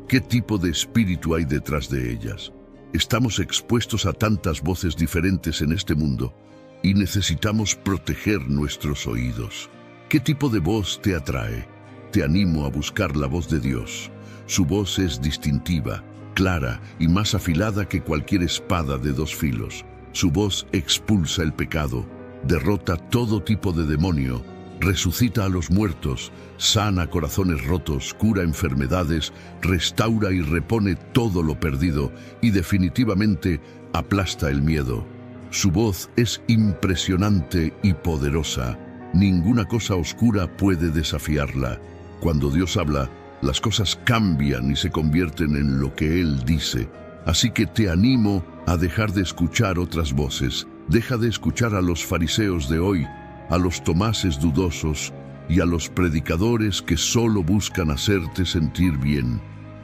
¿Qué tipo de espíritu hay detrás de ellas? Estamos expuestos a tantas voces diferentes en este mundo y necesitamos proteger nuestros oídos. ¿Qué tipo de voz te atrae? Te animo a buscar la voz de Dios. Su voz es distintiva, clara y más afilada que cualquier espada de dos filos. Su voz expulsa el pecado, derrota todo tipo de demonio, resucita a los muertos, sana corazones rotos, cura enfermedades, restaura y repone todo lo perdido y definitivamente aplasta el miedo. Su voz es impresionante y poderosa. Ninguna cosa oscura puede desafiarla. Cuando Dios habla, las cosas cambian y se convierten en lo que Él dice. Así que te animo a dejar de escuchar otras voces. Deja de escuchar a los fariseos de hoy, a los tomases dudosos y a los predicadores que solo buscan hacerte sentir bien.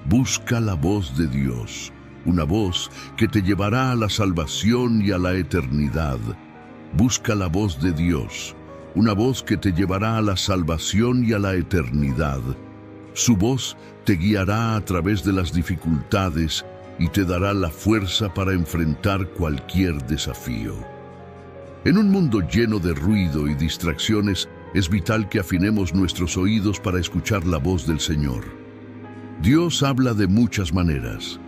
Busca la voz de Dios, una voz que te llevará a la salvación y a la eternidad. Busca la voz de Dios, una voz que te llevará a la salvación y a la eternidad. Su voz te guiará a través de las dificultades y te dará la fuerza para enfrentar cualquier desafío. En un mundo lleno de ruido y distracciones, es vital que afinemos nuestros oídos para escuchar la voz del Señor. Dios habla de muchas maneras.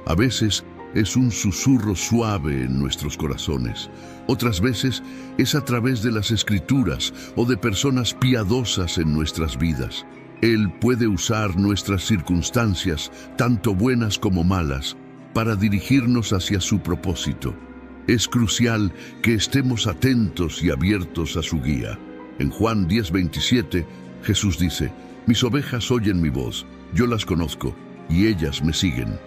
A veces es un susurro suave en nuestros corazones. Otras veces es a través de las Escrituras o de personas piadosas en nuestras vidas. Él puede usar nuestras circunstancias, tanto buenas como malas, para dirigirnos hacia su propósito. Es crucial que estemos atentos y abiertos a su guía. En Juan 10:27, Jesús dice: «Mis ovejas oyen mi voz, yo las conozco, y ellas me siguen».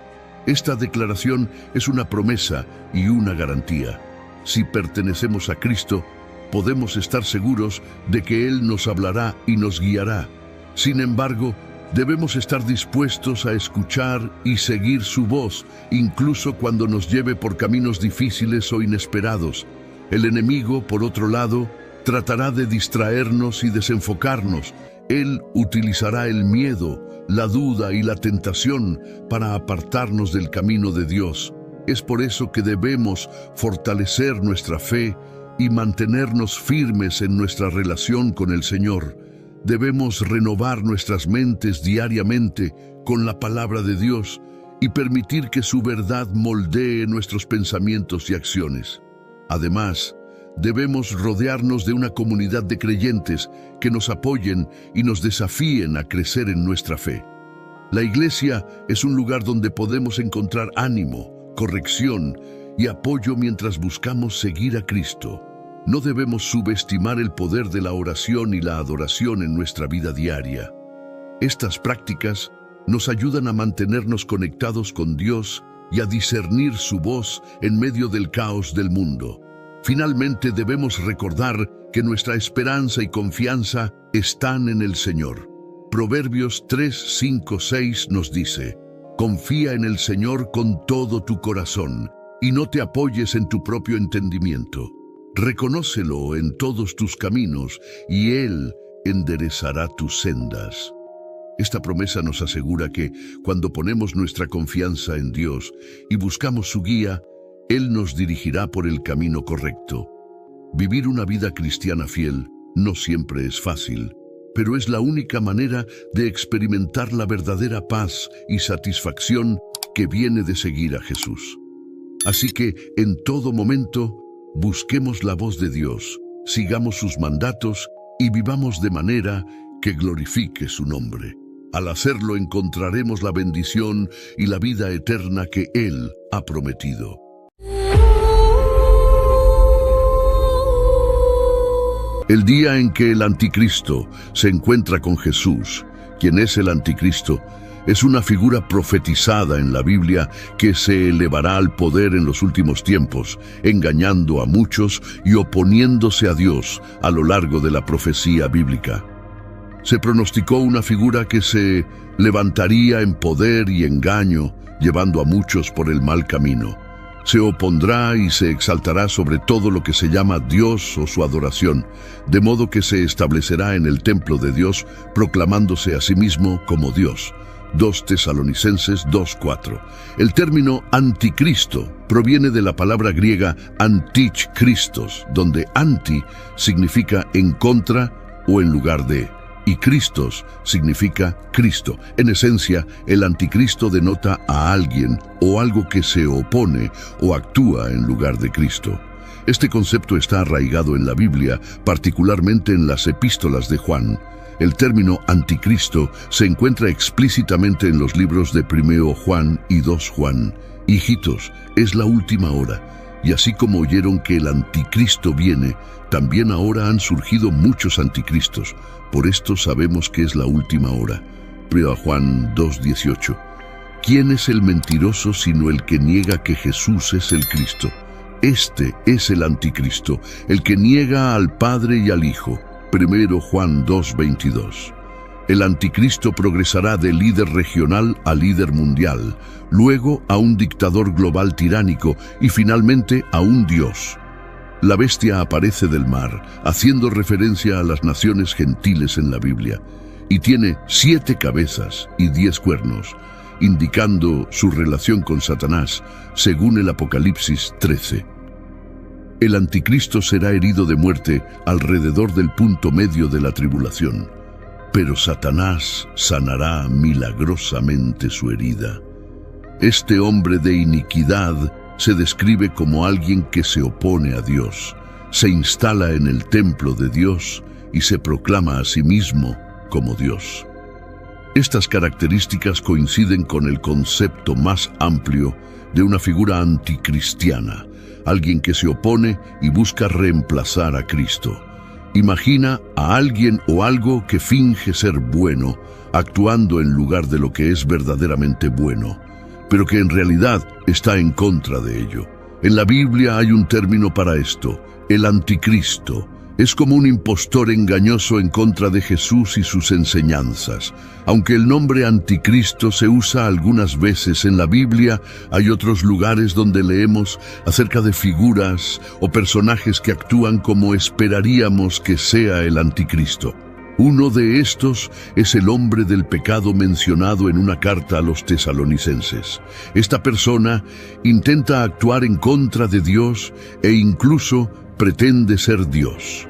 Esta declaración es una promesa y una garantía. Si pertenecemos a Cristo, podemos estar seguros de que Él nos hablará y nos guiará. Sin embargo, debemos estar dispuestos a escuchar y seguir su voz, incluso cuando nos lleve por caminos difíciles o inesperados. El enemigo, por otro lado, tratará de distraernos y desenfocarnos. Él utilizará el miedo, la duda y la tentación para apartarnos del camino de Dios. Es por eso que debemos fortalecer nuestra fe y mantenernos firmes en nuestra relación con el Señor. Debemos renovar nuestras mentes diariamente con la palabra de Dios y permitir que su verdad moldee nuestros pensamientos y acciones. Además, debemos rodearnos de una comunidad de creyentes que nos apoyen y nos desafíen a crecer en nuestra fe. La iglesia es un lugar donde podemos encontrar ánimo, corrección y apoyo mientras buscamos seguir a Cristo. No debemos subestimar el poder de la oración y la adoración en nuestra vida diaria. Estas prácticas nos ayudan a mantenernos conectados con Dios y a discernir su voz en medio del caos del mundo. Finalmente, debemos recordar que nuestra esperanza y confianza están en el Señor. Proverbios 3:5-6 nos dice: «Confía en el Señor con todo tu corazón y no te apoyes en tu propio entendimiento. Reconócelo en todos tus caminos y Él enderezará tus sendas». Esta promesa nos asegura que cuando ponemos nuestra confianza en Dios y buscamos su guía, Él nos dirigirá por el camino correcto. Vivir una vida cristiana fiel no siempre es fácil, pero es la única manera de experimentar la verdadera paz y satisfacción que viene de seguir a Jesús. Así que, en todo momento, busquemos la voz de Dios, sigamos sus mandatos y vivamos de manera que glorifique su nombre. Al hacerlo, encontraremos la bendición y la vida eterna que Él ha prometido. El día en que el anticristo se encuentra con Jesús, quien es el anticristo, es una figura profetizada en la Biblia que se elevará al poder en los últimos tiempos, engañando a muchos y oponiéndose a Dios a lo largo de la profecía bíblica. Se pronosticó una figura que se levantaría en poder y engaño, llevando a muchos por el mal camino. Se opondrá y se exaltará sobre todo lo que se llama Dios o su adoración, de modo que se establecerá en el templo de Dios, proclamándose a sí mismo como Dios. 2 Tesalonicenses 2:4. El término anticristo proviene de la palabra griega antichristos, donde anti significa en contra o en lugar de, y Christos significa Cristo. En esencia, el anticristo denota a alguien o algo que se opone o actúa en lugar de Cristo. Este concepto está arraigado en la Biblia, particularmente en las epístolas de Juan. El término anticristo se encuentra explícitamente en los libros de 1 Juan y 2 Juan. Hijitos, es la última hora, y así como oyeron que el anticristo viene, también ahora han surgido muchos anticristos. Por esto sabemos que es la última hora. 1 Juan 2:18. ¿Quién es el mentiroso sino el que niega que Jesús es el Cristo? Este es el anticristo, el que niega al Padre y al Hijo. 1 Juan 2:22. El anticristo progresará de líder regional a líder mundial, luego a un dictador global tiránico y finalmente a un dios. La bestia aparece del mar, haciendo referencia a las naciones gentiles en la Biblia, y tiene 7 cabezas y 10 cuernos, indicando su relación con Satanás, según el Apocalipsis 13. El anticristo será herido de muerte alrededor del punto medio de la tribulación, pero Satanás sanará milagrosamente su herida. Este hombre de iniquidad se describe como alguien que se opone a Dios, se instala en el templo de Dios y se proclama a sí mismo como Dios. Estas características coinciden con el concepto más amplio de una figura anticristiana, alguien que se opone y busca reemplazar a Cristo. Imagina a alguien o algo que finge ser bueno, actuando en lugar de lo que es verdaderamente bueno, pero que en realidad está en contra de ello. En la Biblia hay un término para esto: el anticristo. Es como un impostor engañoso en contra de Jesús y sus enseñanzas. Aunque el nombre anticristo se usa algunas veces en la Biblia, hay otros lugares donde leemos acerca de figuras o personajes que actúan como esperaríamos que sea el anticristo. Uno de estos es el hombre del pecado mencionado en una carta a los tesalonicenses. Esta persona intenta actuar en contra de Dios e incluso pretende ser Dios.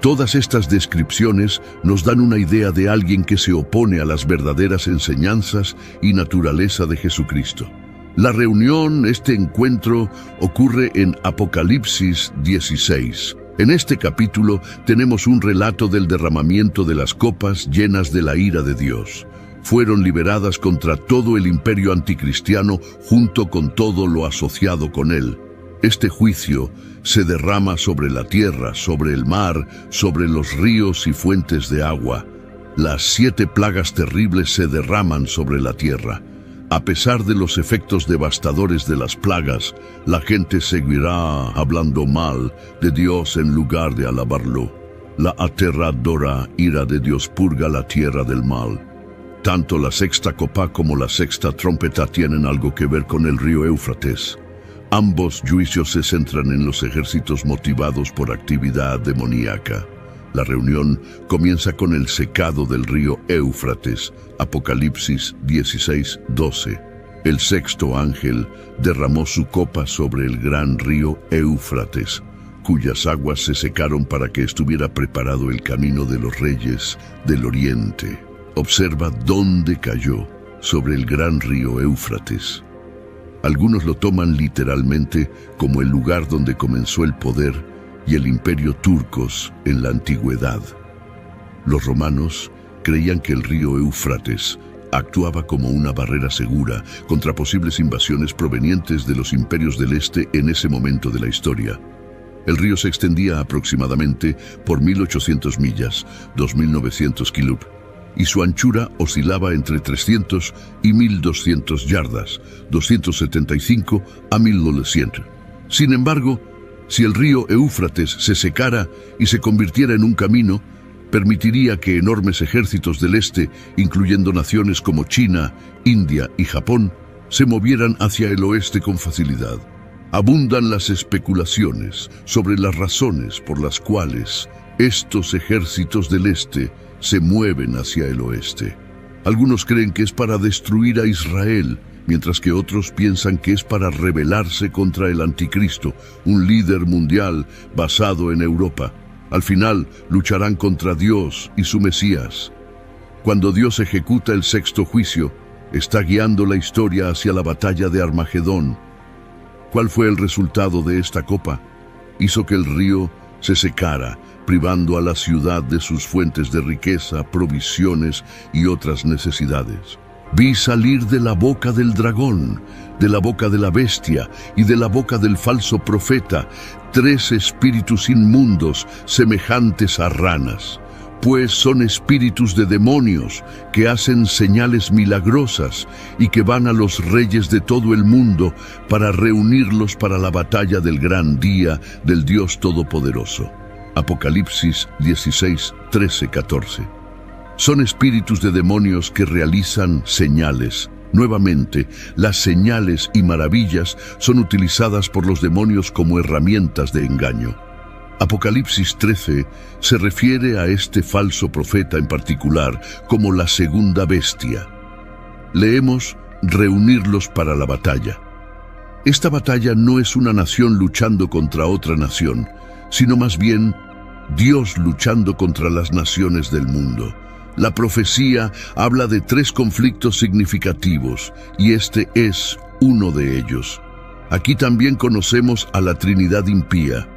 Todas estas descripciones nos dan una idea de alguien que se opone a las verdaderas enseñanzas y naturaleza de Jesucristo. La reunión, este encuentro, ocurre en Apocalipsis 16. En este capítulo tenemos un relato del derramamiento de las copas llenas de la ira de Dios. Fueron liberadas contra todo el imperio anticristiano junto con todo lo asociado con él. Este juicio se derrama sobre la tierra, sobre el mar, sobre los ríos y fuentes de agua. Las 7 plagas terribles se derraman sobre la tierra. A pesar de los efectos devastadores de las plagas, la gente seguirá hablando mal de Dios en lugar de alabarlo. La aterradora ira de Dios purga la tierra del mal. Tanto la 6ª copa como la 6ª trompeta tienen algo que ver con el río Éufrates. Ambos juicios se centran en los ejércitos motivados por actividad demoníaca. La reunión comienza con el secado del río Éufrates, Apocalipsis 16:12. El 6º ángel derramó su copa sobre el gran río Éufrates, cuyas aguas se secaron para que estuviera preparado el camino de los reyes del oriente. Observa dónde cayó, sobre el gran río Éufrates. Algunos lo toman literalmente como el lugar donde comenzó el poder y el imperio turcos en la antigüedad. Los romanos creían que el río Éufrates actuaba como una barrera segura contra posibles invasiones provenientes de los imperios del este en ese momento de la historia. El río se extendía aproximadamente por 1.800 millas, 2.900 kilómetros, y su anchura oscilaba entre 300 y 1.200 yardas, 275 a 1.900. Sin embargo, si el río Éufrates se secara y se convirtiera en un camino, permitiría que enormes ejércitos del este, incluyendo naciones como China, India y Japón, se movieran hacia el oeste con facilidad. Abundan las especulaciones sobre las razones por las cuales estos ejércitos del este se mueven hacia el oeste. Algunos creen que es para destruir a Israel, mientras que otros piensan que es para rebelarse contra el anticristo, un líder mundial basado en Europa. Al final, lucharán contra Dios y su Mesías. Cuando Dios ejecuta el 6º juicio, está guiando la historia hacia la batalla de Armagedón. ¿Cuál fue el resultado de esta copa? Hizo que el río se secara, privando a la ciudad de sus fuentes de riqueza, provisiones y otras necesidades. Vi salir de la boca del dragón, de la boca de la bestia y de la boca del falso profeta 3 espíritus inmundos semejantes a ranas, pues son espíritus de demonios que hacen señales milagrosas y que van a los reyes de todo el mundo para reunirlos para la batalla del gran día del Dios Todopoderoso. Apocalipsis 16, 13, 14. Son espíritus de demonios que realizan señales. Nuevamente, las señales y maravillas son utilizadas por los demonios como herramientas de engaño. Apocalipsis 13 se refiere a este falso profeta en particular como la segunda bestia. Leemos: reunirlos para la batalla. Esta batalla no es una nación luchando contra otra nación, sino más bien Dios luchando contra las naciones del mundo. La profecía habla de 3 conflictos significativos, y este es uno de ellos. Aquí también conocemos a la Trinidad impía.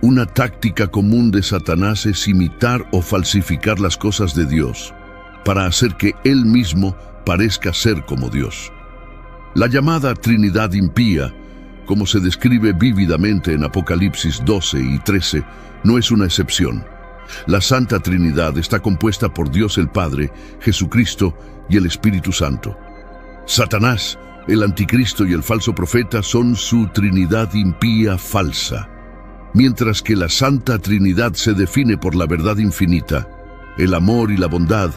Una táctica común de Satanás es imitar o falsificar las cosas de Dios, para hacer que Él mismo parezca ser como Dios. La llamada Trinidad impía, como se describe vívidamente en Apocalipsis 12 y 13, no es una excepción. La Santa Trinidad está compuesta por Dios el Padre, Jesucristo y el Espíritu Santo. Satanás, el anticristo y el falso profeta son su Trinidad impía falsa. Mientras que la Santa Trinidad se define por la verdad infinita, el amor y la bondad,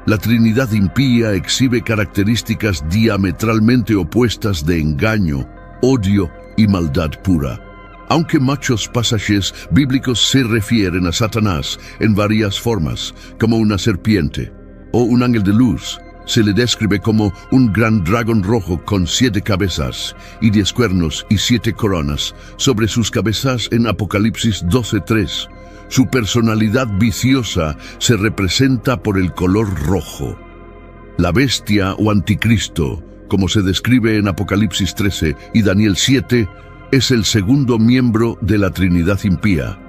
la Trinidad impía exhibe características diametralmente opuestas de engaño, odio y maldad pura. Aunque muchos pasajes bíblicos se refieren a Satanás en varias formas, como una serpiente o un ángel de luz, se le describe como un gran dragón rojo con 7 cabezas y 10 cuernos y 7 coronas sobre sus cabezas en Apocalipsis 12:3. Su personalidad viciosa se representa por el color rojo. La bestia o anticristo, como se describe en Apocalipsis 13 y Daniel 7, es el segundo miembro de la Trinidad impía.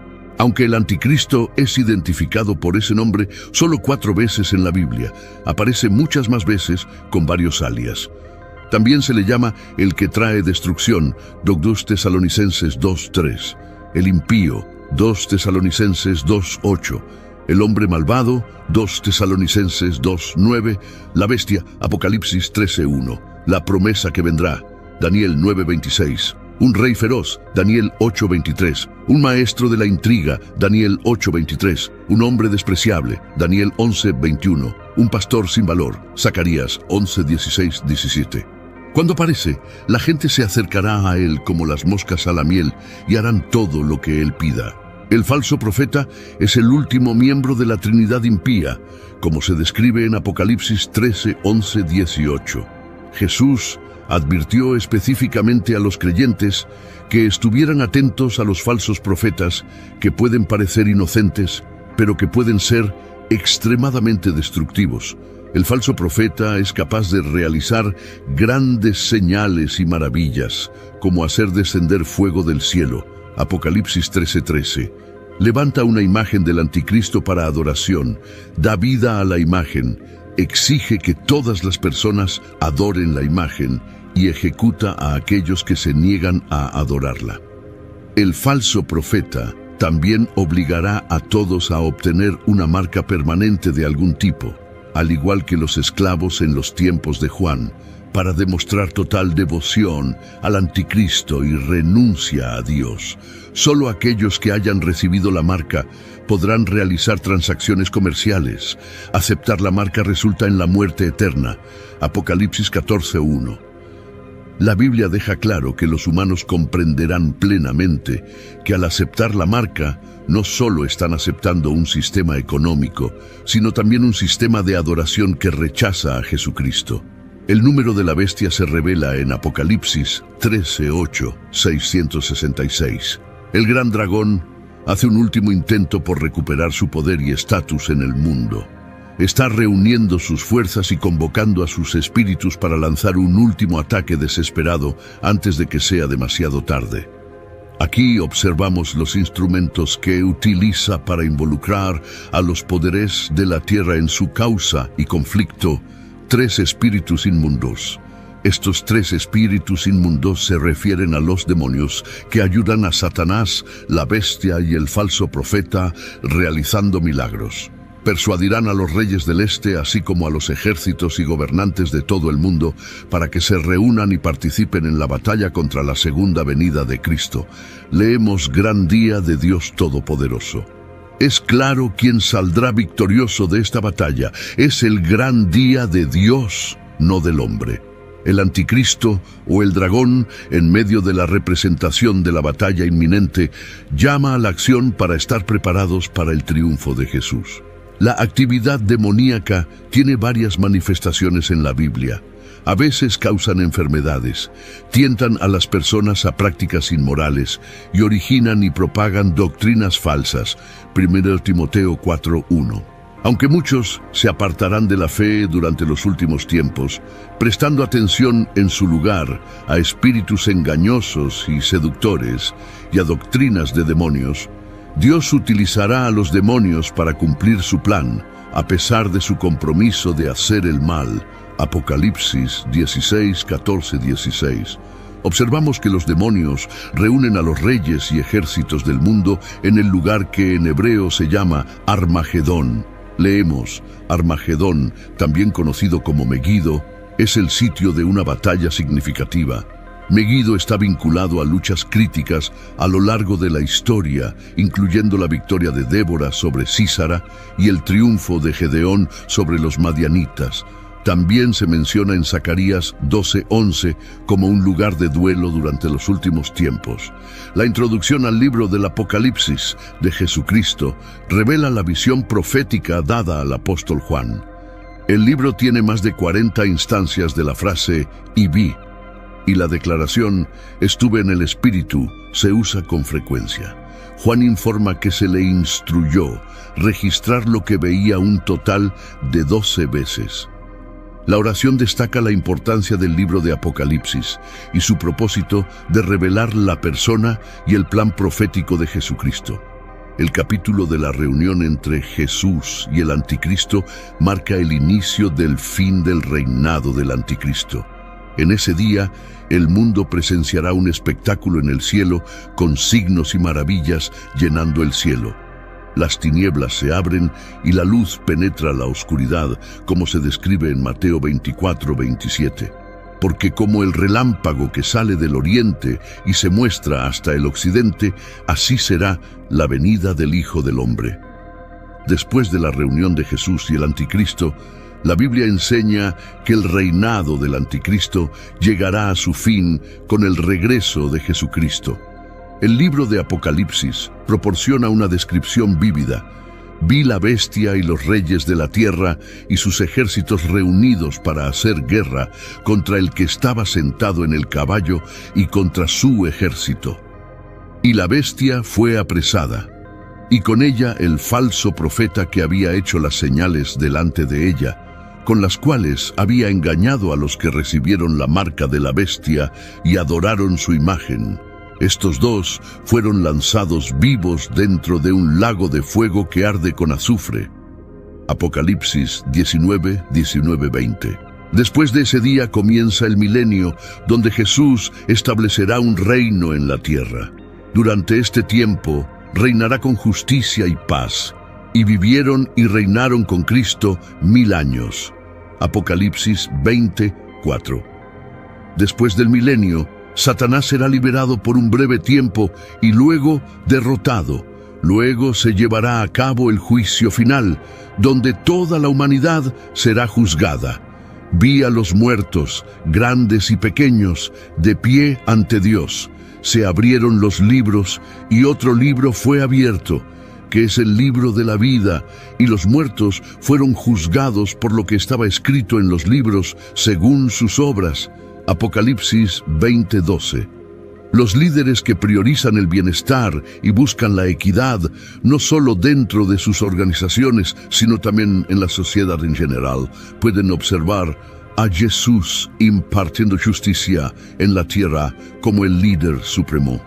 Aunque el anticristo es identificado por ese nombre solo 4 veces en la Biblia, aparece muchas más veces con varios alias. También se le llama el que trae destrucción, 2 Tesalonicenses 2:3, el impío, 2 Tesalonicenses 2:8, el hombre malvado, 2 Tesalonicenses 2:9, la bestia, Apocalipsis 13:1, la promesa que vendrá, Daniel 9:26, un rey feroz, Daniel 8:23, un maestro de la intriga, Daniel 8:23, un hombre despreciable, Daniel 11:21, un pastor sin valor, Zacarías 11:16-17. Cuando aparece, la gente se acercará a él como las moscas a la miel y harán todo lo que él pida. El falso profeta es el último miembro de la Trinidad impía, como se describe en Apocalipsis 13:11-18. Jesús advirtió específicamente a los creyentes que estuvieran atentos a los falsos profetas que pueden parecer inocentes, pero que pueden ser extremadamente destructivos. El falso profeta es capaz de realizar grandes señales y maravillas, como hacer descender fuego del cielo, Apocalipsis 13:13. Levanta una imagen del anticristo para adoración, da vida a la imagen, exige que todas las personas adoren la imagen y ejecuta a aquellos que se niegan a adorarla. El falso profeta también obligará a todos a obtener una marca permanente de algún tipo, al igual que los esclavos en los tiempos de Juan, para demostrar total devoción al anticristo y renuncia a Dios. Solo aquellos que hayan recibido la marca podrán realizar transacciones comerciales. Aceptar la marca resulta en la muerte eterna. Apocalipsis 14:1. La Biblia deja claro que los humanos comprenderán plenamente que al aceptar la marca, no solo están aceptando un sistema económico, sino también un sistema de adoración que rechaza a Jesucristo. El número de la bestia se revela en Apocalipsis 13:8, 666. El gran dragón hace un último intento por recuperar su poder y estatus en el mundo. Está reuniendo sus fuerzas y convocando a sus espíritus para lanzar un último ataque desesperado antes de que sea demasiado tarde. Aquí observamos los instrumentos que utiliza para involucrar a los poderes de la tierra en su causa y conflicto, 3 espíritus inmundos. Estos 3 espíritus inmundos se refieren a los demonios que ayudan a Satanás, la bestia y el falso profeta realizando milagros. Persuadirán a los reyes del este, así como a los ejércitos y gobernantes de todo el mundo, para que se reúnan y participen en la batalla contra la segunda venida de Cristo. Leemos Gran Día de Dios Todopoderoso. Es claro quién saldrá victorioso de esta batalla. Es el gran día de Dios, no del hombre. El anticristo o el dragón, en medio de la representación de la batalla inminente, llama a la acción para estar preparados para el triunfo de Jesús. La actividad demoníaca tiene varias manifestaciones en la Biblia. A veces causan enfermedades, tientan a las personas a prácticas inmorales y originan y propagan doctrinas falsas. 1 Timoteo 4:1. Aunque muchos se apartarán de la fe durante los últimos tiempos, prestando atención en su lugar a espíritus engañosos y seductores y a doctrinas de demonios, Dios utilizará a los demonios para cumplir su plan, a pesar de su compromiso de hacer el mal. Apocalipsis 16, 14, 16. Observamos que los demonios reúnen a los reyes y ejércitos del mundo en el lugar que en hebreo se llama Armagedón. Leemos, Armagedón, también conocido como Megido, es el sitio de una batalla significativa. Megido está vinculado a luchas críticas a lo largo de la historia, incluyendo la victoria de Débora sobre Sísara y el triunfo de Gedeón sobre los madianitas. También se menciona en Zacarías 12:11 como un lugar de duelo durante los últimos tiempos. La introducción al libro del Apocalipsis de Jesucristo revela la visión profética dada al apóstol Juan. El libro tiene más de 40 instancias de la frase «y vi», y la declaración «estuve en el Espíritu» se usa con frecuencia. Juan informa que se le instruyó registrar lo que veía un total de 12 veces. La oración destaca la importancia del libro de Apocalipsis y su propósito de revelar la persona y el plan profético de Jesucristo. El capítulo de la reunión entre Jesús y el Anticristo marca el inicio del fin del reinado del Anticristo. En ese día, el mundo presenciará un espectáculo en el cielo con signos y maravillas llenando el cielo. Las tinieblas se abren y la luz penetra la oscuridad, como se describe en Mateo 24:27. Porque como el relámpago que sale del oriente y se muestra hasta el occidente, así será la venida del Hijo del Hombre. Después de la reunión de Jesús y el Anticristo, la Biblia enseña que el reinado del Anticristo llegará a su fin con el regreso de Jesucristo. El libro de Apocalipsis proporciona una descripción vívida. Vi la bestia y los reyes de la tierra y sus ejércitos reunidos para hacer guerra contra el que estaba sentado en el caballo y contra su ejército. Y la bestia fue apresada, y con ella el falso profeta que había hecho las señales delante de ella, con las cuales había engañado a los que recibieron la marca de la bestia y adoraron su imagen. Estos dos fueron lanzados vivos dentro de un lago de fuego que arde con azufre. Apocalipsis 19, 19-20. Después de ese día comienza el milenio, donde Jesús establecerá un reino en la tierra. Durante este tiempo, reinará con justicia y paz, y vivieron y reinaron con Cristo 1000 años. Apocalipsis 20, 4. Después del milenio, Satanás será liberado por un breve tiempo y luego derrotado. Luego se llevará a cabo el juicio final, donde toda la humanidad será juzgada. Vi a los muertos, grandes y pequeños, de pie ante Dios. Se abrieron los libros y otro libro fue abierto, que es el libro de la vida, y los muertos fueron juzgados por lo que estaba escrito en los libros según sus obras. Apocalipsis 20:12. Los líderes que priorizan el bienestar y buscan la equidad, no solo dentro de sus organizaciones, sino también en la sociedad en general, pueden observar a Jesús impartiendo justicia en la tierra como el líder supremo.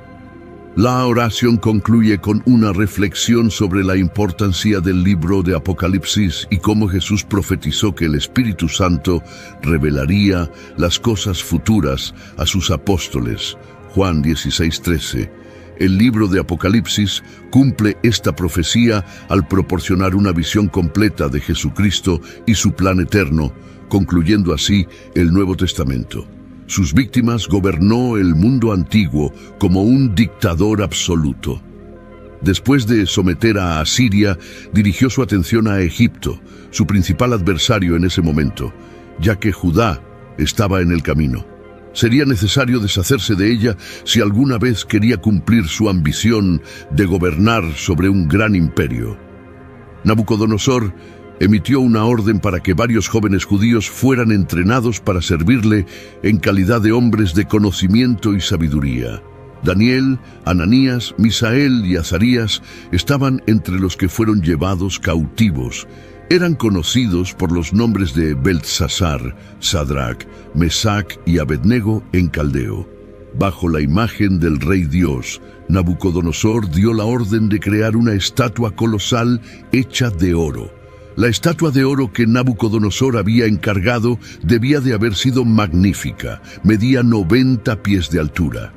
La oración concluye con una reflexión sobre la importancia del libro de Apocalipsis y cómo Jesús profetizó que el Espíritu Santo revelaría las cosas futuras a sus apóstoles. Juan 16:13. El libro de Apocalipsis cumple esta profecía al proporcionar una visión completa de Jesucristo y su plan eterno, concluyendo así el Nuevo Testamento. Sus víctimas gobernó el mundo antiguo como un dictador absoluto. Después de someter a Asiria, dirigió su atención a Egipto, su principal adversario en ese momento, ya que Judá estaba en el camino. Sería necesario deshacerse de ella si alguna vez quería cumplir su ambición de gobernar sobre un gran imperio. Nabucodonosor emitió una orden para que varios jóvenes judíos fueran entrenados para servirle en calidad de hombres de conocimiento y sabiduría. Daniel, Ananías, Misael y Azarías estaban entre los que fueron llevados cautivos. Eran conocidos por los nombres de Beltsasar, Sadrach, Mesac y Abednego en caldeo. Bajo la imagen del Rey Dios, Nabucodonosor dio la orden de crear una estatua colosal hecha de oro. La estatua de oro que Nabucodonosor había encargado debía de haber sido magnífica, medía 90 pies de altura.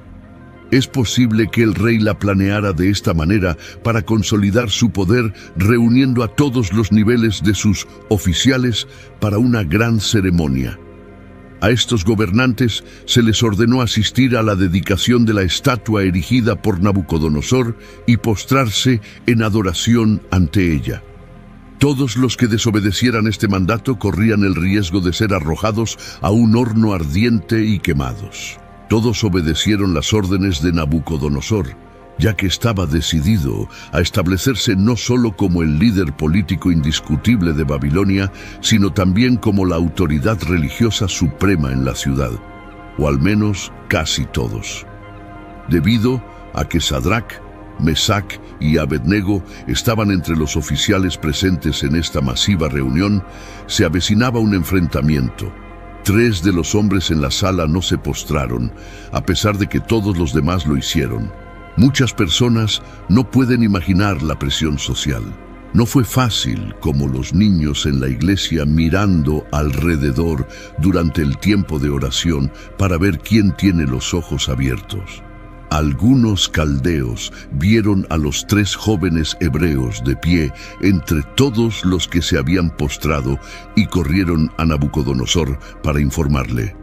Es posible que el rey la planeara de esta manera para consolidar su poder, reuniendo a todos los niveles de sus oficiales para una gran ceremonia. A estos gobernantes se les ordenó asistir a la dedicación de la estatua erigida por Nabucodonosor y postrarse en adoración ante ella. Todos los que desobedecieran este mandato corrían el riesgo de ser arrojados a un horno ardiente y quemados. Todos obedecieron las órdenes de Nabucodonosor, ya que estaba decidido a establecerse no solo como el líder político indiscutible de Babilonia, sino también como la autoridad religiosa suprema en la ciudad, o al menos casi todos. Debido a que Sadrach, Mesac y Abednego estaban entre los oficiales presentes en esta masiva reunión, se avecinaba un enfrentamiento. 3 de los hombres en la sala no se postraron, a pesar de que todos los demás lo hicieron. Muchas personas no pueden imaginar la presión social. No fue fácil, como los niños en la iglesia mirando alrededor durante el tiempo de oración para ver quién tiene los ojos abiertos. Algunos caldeos vieron a los 3 jóvenes hebreos de pie entre todos los que se habían postrado y corrieron a Nabucodonosor para informarle.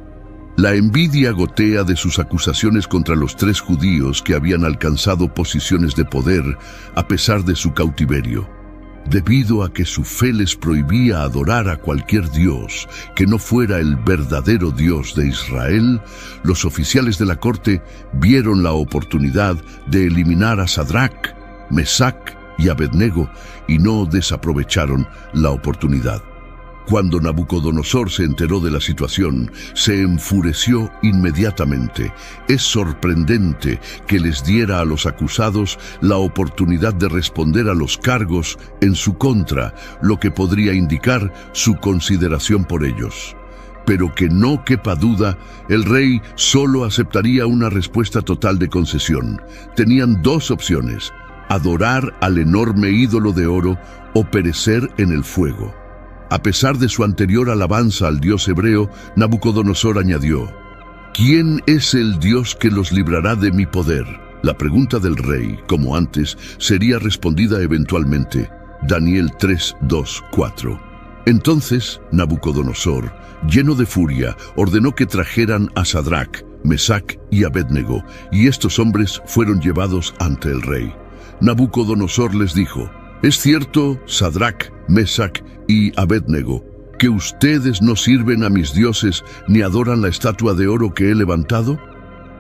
La envidia gotea de sus acusaciones contra los 3 judíos que habían alcanzado posiciones de poder a pesar de su cautiverio. Debido a que su fe les prohibía adorar a cualquier dios que no fuera el verdadero Dios de Israel, los oficiales de la corte vieron la oportunidad de eliminar a Sadrach, Mesac y Abednego y no desaprovecharon la oportunidad. Cuando Nabucodonosor se enteró de la situación, se enfureció inmediatamente. Es sorprendente que les diera a los acusados la oportunidad de responder a los cargos en su contra, lo que podría indicar su consideración por ellos. Pero que no quepa duda, el rey solo aceptaría una respuesta total de concesión. Tenían 2 opciones: adorar al enorme ídolo de oro o perecer en el fuego. A pesar de su anterior alabanza al dios hebreo, Nabucodonosor añadió: ¿Quién es el Dios que los librará de mi poder? La pregunta del rey, como antes, sería respondida eventualmente. Daniel 3, 2, 4. Entonces, Nabucodonosor, lleno de furia, ordenó que trajeran a Sadrach, Mesac y Abednego, y estos hombres fueron llevados ante el rey. Nabucodonosor les dijo: ¿Es cierto, Sadrach, Mesac y Abednego, que ustedes no sirven a mis dioses ni adoran la estatua de oro que he levantado?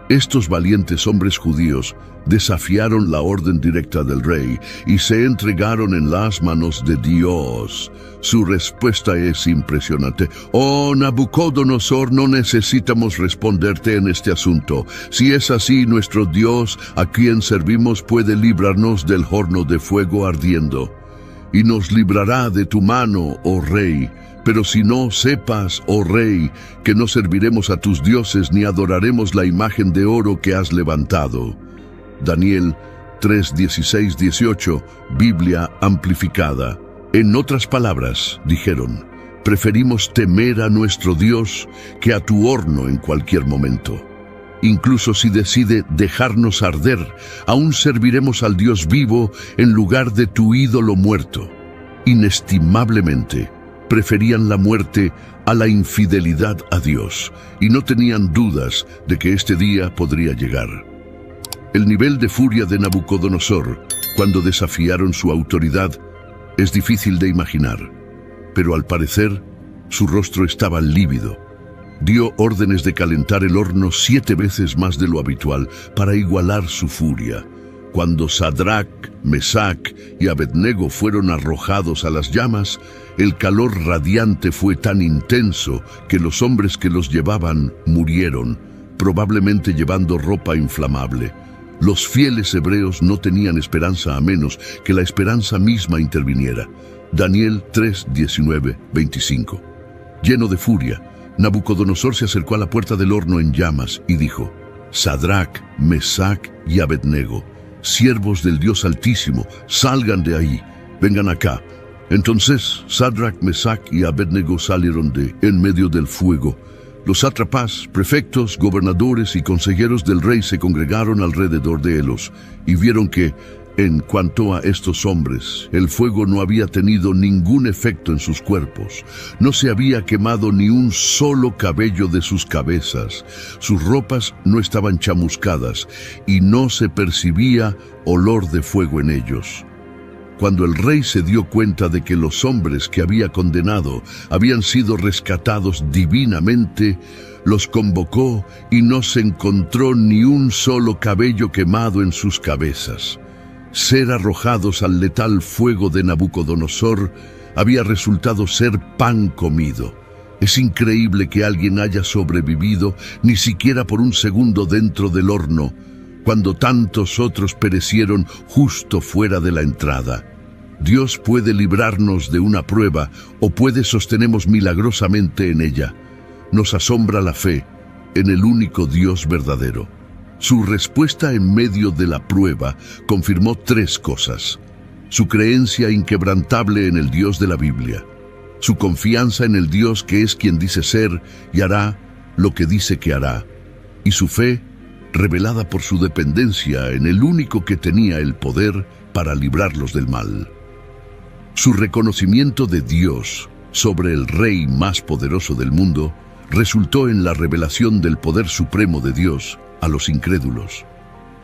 Estos valientes hombres judíos desafiaron la orden directa del rey y se entregaron en las manos de Dios. Su respuesta es impresionante. Oh, Nabucodonosor, no necesitamos responderte en este asunto. Si es así, nuestro Dios, a quien servimos, puede librarnos del horno de fuego ardiendo. Y nos librará de tu mano, oh rey. Pero si no, sepas, oh rey, que no serviremos a tus dioses ni adoraremos la imagen de oro que has levantado. Daniel 3, 16, 18, Biblia amplificada. En otras palabras, dijeron, preferimos temer a nuestro Dios que a tu horno en cualquier momento. Incluso si decide dejarnos arder, aún serviremos al Dios vivo en lugar de tu ídolo muerto. Inestimablemente, preferían la muerte a la infidelidad a Dios, y no tenían dudas de que este día podría llegar. El nivel de furia de Nabucodonosor, cuando desafiaron su autoridad, es difícil de imaginar, pero al parecer, su rostro estaba lívido. Dio órdenes de calentar el horno 7 veces más de lo habitual para igualar su furia. Cuando Sadrach, Mesac y Abednego fueron arrojados a las llamas, el calor radiante fue tan intenso que los hombres que los llevaban murieron, probablemente llevando ropa inflamable. Los fieles hebreos no tenían esperanza a menos que la esperanza misma interviniera. Daniel 3, 19, 25. Lleno de furia, Nabucodonosor se acercó a la puerta del horno en llamas y dijo: Sadrac, Mesac y Abednego, siervos del Dios Altísimo, salgan de ahí, vengan acá. Entonces Sadrac, Mesac y Abednego salieron de en medio del fuego. Los sátrapas, prefectos, gobernadores y consejeros del rey se congregaron alrededor de ellos y vieron que, en cuanto a estos hombres, el fuego no había tenido ningún efecto en sus cuerpos, no se había quemado ni un solo cabello de sus cabezas, sus ropas no estaban chamuscadas y no se percibía olor de fuego en ellos. Cuando el rey se dio cuenta de que los hombres que había condenado habían sido rescatados divinamente, los convocó y no se encontró ni un solo cabello quemado en sus cabezas. Ser arrojados al letal fuego de Nabucodonosor había resultado ser pan comido. Es increíble que alguien haya sobrevivido ni siquiera por un segundo dentro del horno, cuando tantos otros perecieron justo fuera de la entrada. Dios puede librarnos de una prueba o puede sostenernos milagrosamente en ella. Nos asombra la fe en el único Dios verdadero. Su respuesta en medio de la prueba confirmó tres cosas: su creencia inquebrantable en el Dios de la Biblia, su confianza en el Dios que es quien dice ser y hará lo que dice que hará, y su fe revelada por su dependencia en el único que tenía el poder para librarlos del mal. Su reconocimiento de Dios sobre el rey más poderoso del mundo resultó en la revelación del poder supremo de Dios a los incrédulos.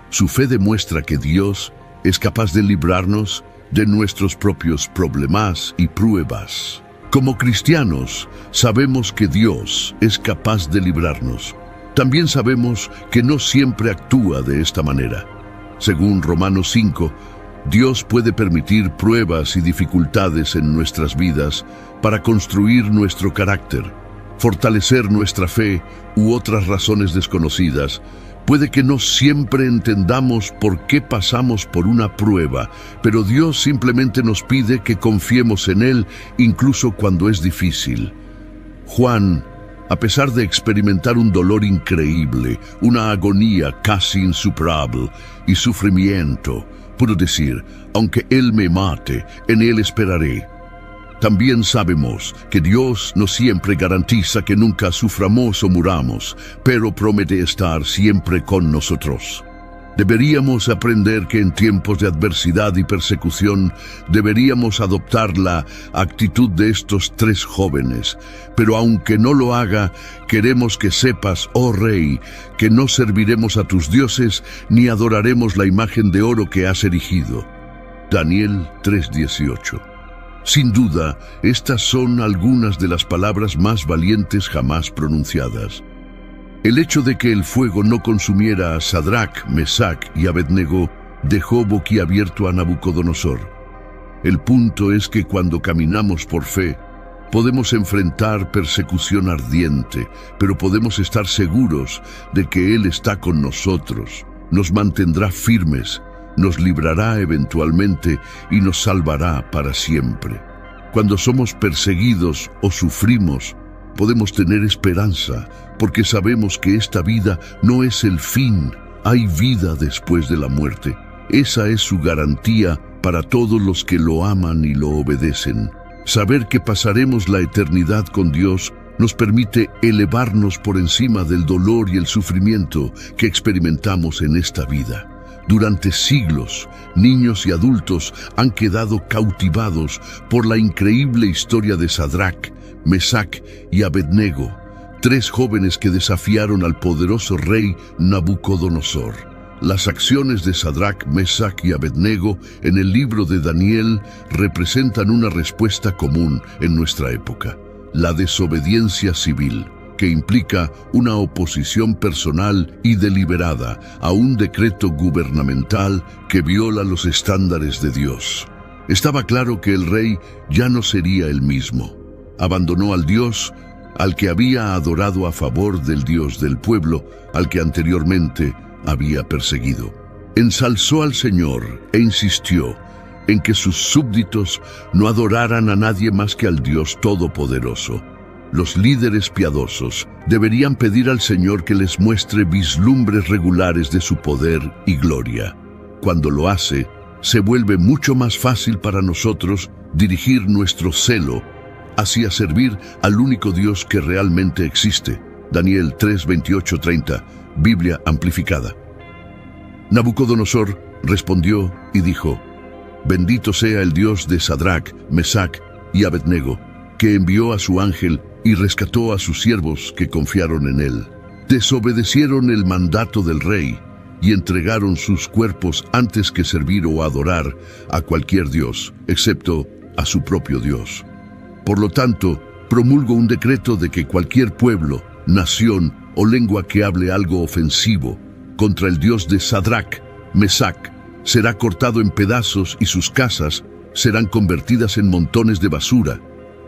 Su fe demuestra que Dios es capaz de librarnos de nuestros propios problemas y pruebas. Como cristianos, sabemos que Dios es capaz de librarnos. También sabemos que no siempre actúa de esta manera. Según Romanos 5, Dios puede permitir pruebas y dificultades en nuestras vidas para construir nuestro carácter, fortalecer nuestra fe u otras razones desconocidas. Puede que no siempre entendamos por qué pasamos por una prueba, pero Dios simplemente nos pide que confiemos en Él incluso cuando es difícil. Juan, a pesar de experimentar un dolor increíble, una agonía casi insuperable y sufrimiento, pudo decir: aunque Él me mate, en Él esperaré. También sabemos que Dios no siempre garantiza que nunca suframos o muramos, pero promete estar siempre con nosotros. Deberíamos aprender que en tiempos de adversidad y persecución deberíamos adoptar la actitud de estos tres jóvenes. Pero aunque no lo haga, queremos que sepas, oh Rey, que no serviremos a tus dioses ni adoraremos la imagen de oro que has erigido. Daniel 3:18. Sin duda, estas son algunas de las palabras más valientes jamás pronunciadas. El hecho de que el fuego no consumiera a Sadrac, Mesac y Abednego dejó boquiabierto a Nabucodonosor. El punto es que cuando caminamos por fe, podemos enfrentar persecución ardiente, pero podemos estar seguros de que Él está con nosotros, nos mantendrá firmes, nos librará eventualmente y nos salvará para siempre. Cuando somos perseguidos o sufrimos, podemos tener esperanza, porque sabemos que esta vida no es el fin. Hay vida después de la muerte. Esa es su garantía para todos los que lo aman y lo obedecen. Saber que pasaremos la eternidad con Dios nos permite elevarnos por encima del dolor y el sufrimiento que experimentamos en esta vida. Durante siglos, niños y adultos han quedado cautivados por la increíble historia de Sadrac, Mesac y Abednego, tres jóvenes que desafiaron al poderoso rey Nabucodonosor. Las acciones de Sadrac, Mesac y Abednego en el libro de Daniel representan una respuesta común en nuestra época: la desobediencia civil, que implica una oposición personal y deliberada a un decreto gubernamental que viola los estándares de Dios. Estaba claro que el rey ya no sería el mismo. Abandonó al Dios al que había adorado a favor del Dios del pueblo, al que anteriormente había perseguido. Ensalzó al Señor e insistió: en que sus súbditos no adoraran a nadie más que al Dios Todopoderoso. Los líderes piadosos deberían pedir al Señor que les muestre vislumbres regulares de su poder y gloria. Cuando lo hace, se vuelve mucho más fácil para nosotros dirigir nuestro celo hacia servir al único Dios que realmente existe. Daniel 3, 28-30, Biblia amplificada. Nabucodonosor respondió y dijo: Bendito sea el Dios de Sadrach, Mesach y Abednego, que envió a su ángel y rescató a sus siervos que confiaron en él. Desobedecieron el mandato del rey y entregaron sus cuerpos antes que servir o adorar a cualquier dios, excepto a su propio Dios. Por lo tanto, promulgo un decreto de que cualquier pueblo, nación o lengua que hable algo ofensivo contra el Dios de Sadrach, Mesach, será cortado en pedazos y sus casas serán convertidas en montones de basura,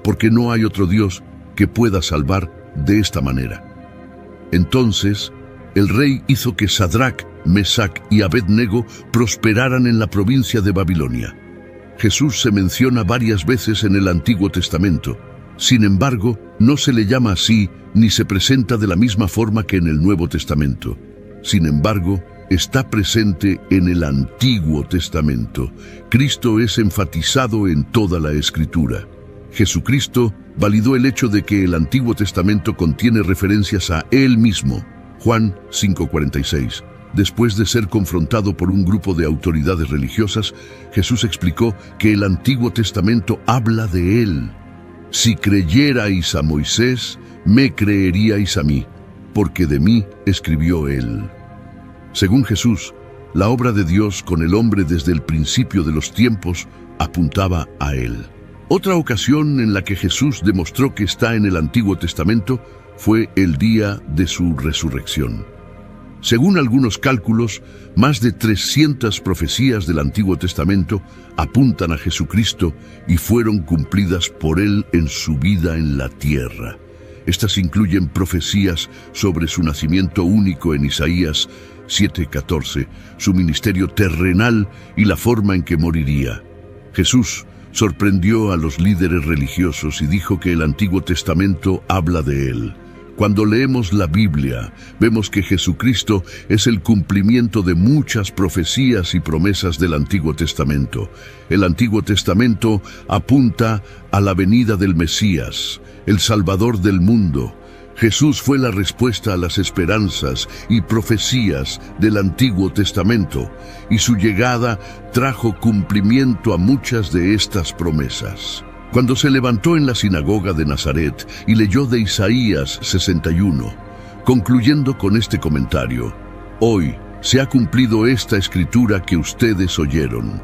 porque no hay otro Dios que pueda salvar de esta manera. Entonces, el rey hizo que Sadrach, Mesach y Abednego prosperaran en la provincia de Babilonia. Jesús se menciona varias veces en el Antiguo Testamento. Sin embargo, no se le llama así ni se presenta de la misma forma que en el Nuevo Testamento. Sin embargo, está presente en el Antiguo Testamento. Cristo es enfatizado en toda la Escritura. Jesucristo validó el hecho de que el Antiguo Testamento contiene referencias a Él mismo. Juan 5:46. Después de ser confrontado por un grupo de autoridades religiosas, Jesús explicó que el Antiguo Testamento habla de Él. Si creyerais a Moisés, me creeríais a mí, porque de mí escribió Él. Según Jesús, la obra de Dios con el hombre desde el principio de los tiempos apuntaba a Él. Otra ocasión en la que Jesús demostró que está en el Antiguo Testamento fue el día de su resurrección. Según algunos cálculos, más de 300 profecías del Antiguo Testamento apuntan a Jesucristo y fueron cumplidas por Él en su vida en la tierra. Estas incluyen profecías sobre su nacimiento único en Isaías 7:14, su ministerio terrenal y la forma en que moriría. Jesús sorprendió a los líderes religiosos y dijo que el Antiguo Testamento habla de Él. Cuando leemos la Biblia, vemos que Jesucristo es el cumplimiento de muchas profecías y promesas del Antiguo Testamento. El Antiguo Testamento apunta a la venida del Mesías, el Salvador del mundo. Jesús fue la respuesta a las esperanzas y profecías del Antiguo Testamento, y su llegada trajo cumplimiento a muchas de estas promesas. Cuando se levantó en la sinagoga de Nazaret y leyó de Isaías 61, concluyendo con este comentario: Hoy se ha cumplido esta escritura que ustedes oyeron.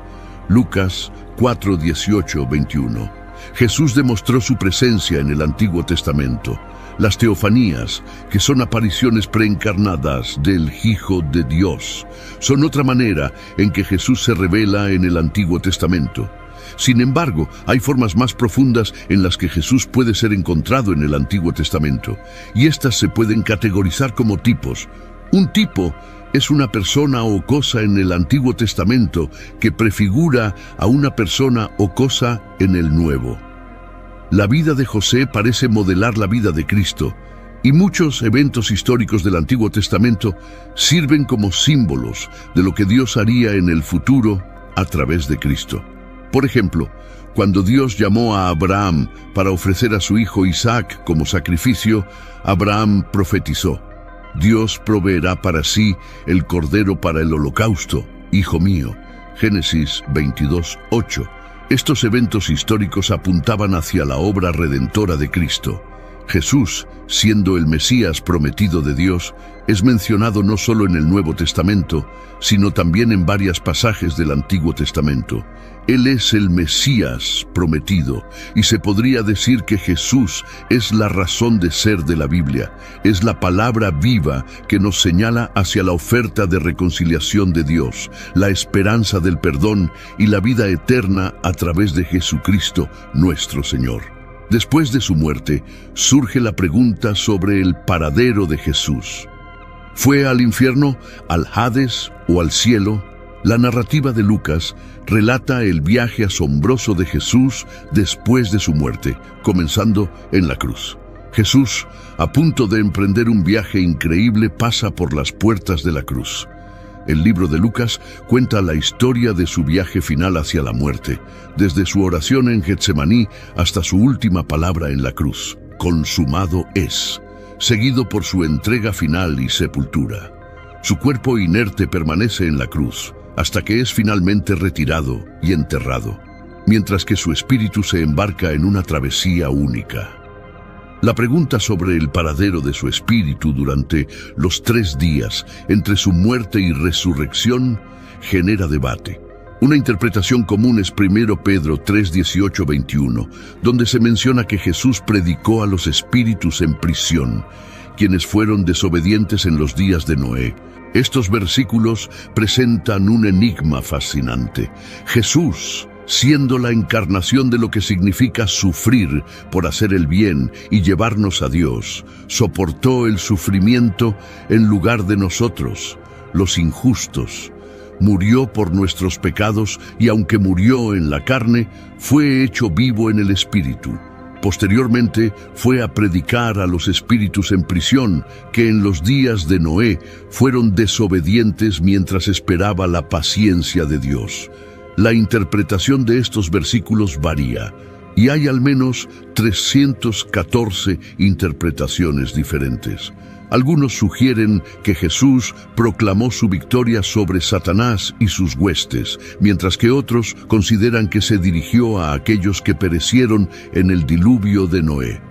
Lucas 4:18-21. Jesús demostró su presencia en el Antiguo Testamento. Las teofanías, que son apariciones preencarnadas del Hijo de Dios, son otra manera en que Jesús se revela en el Antiguo Testamento. Sin embargo, hay formas más profundas en las que Jesús puede ser encontrado en el Antiguo Testamento, y estas se pueden categorizar como tipos. Un tipo es una persona o cosa en el Antiguo Testamento que prefigura a una persona o cosa en el Nuevo. La vida de José parece modelar la vida de Cristo, y muchos eventos históricos del Antiguo Testamento sirven como símbolos de lo que Dios haría en el futuro a través de Cristo. Por ejemplo, cuando Dios llamó a Abraham para ofrecer a su hijo Isaac como sacrificio, Abraham profetizó: Dios proveerá para sí el cordero para el holocausto, hijo mío. Génesis 22:8. Estos eventos históricos apuntaban hacia la obra redentora de Cristo. Jesús, siendo el Mesías prometido de Dios, es mencionado no solo en el Nuevo Testamento, sino también en varios pasajes del Antiguo Testamento. Él es el Mesías prometido, y se podría decir que Jesús es la razón de ser de la Biblia. Es la palabra viva que nos señala hacia la oferta de reconciliación de Dios, la esperanza del perdón y la vida eterna a través de Jesucristo, nuestro Señor. Después de su muerte, surge la pregunta sobre el paradero de Jesús. ¿Fue al infierno, al Hades o al cielo? La narrativa de Lucas relata el viaje asombroso de Jesús después de su muerte, comenzando en la cruz. Jesús, a punto de emprender un viaje increíble, pasa por las puertas de la cruz. El libro de Lucas cuenta la historia de su viaje final hacia la muerte, desde su oración en Getsemaní hasta su última palabra en la cruz: consumado es, seguido por su entrega final y sepultura. Su cuerpo inerte permanece en la cruz, hasta que es finalmente retirado y enterrado, mientras que su espíritu se embarca en una travesía única. La pregunta sobre el paradero de su espíritu durante los 3 días entre su muerte y resurrección genera debate. Una interpretación común es 1 Pedro 3, 18, 21, donde se menciona que Jesús predicó a los espíritus en prisión, quienes fueron desobedientes en los días de Noé. Estos versículos presentan un enigma fascinante. Jesús, siendo la encarnación de lo que significa sufrir por hacer el bien y llevarnos a Dios, soportó el sufrimiento en lugar de nosotros, los injustos. Murió por nuestros pecados y aunque murió en la carne, fue hecho vivo en el espíritu. Posteriormente fue a predicar a los espíritus en prisión que en los días de Noé fueron desobedientes mientras esperaba la paciencia de Dios. La interpretación de estos versículos varía, y hay al menos 314 interpretaciones diferentes. Algunos sugieren que Jesús proclamó su victoria sobre Satanás y sus huestes, mientras que otros consideran que se dirigió a aquellos que perecieron en el diluvio de Noé.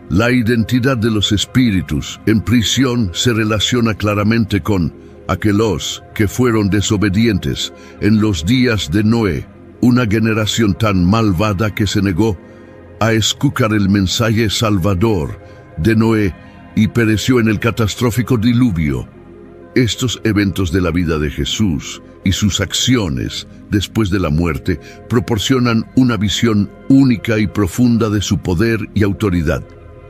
La identidad de los espíritus en prisión se relaciona claramente con aquellos que fueron desobedientes en los días de Noé, una generación tan malvada que se negó a escuchar el mensaje salvador de Noé y pereció en el catastrófico diluvio. Estos eventos de la vida de Jesús y sus acciones después de la muerte proporcionan una visión única y profunda de su poder y autoridad.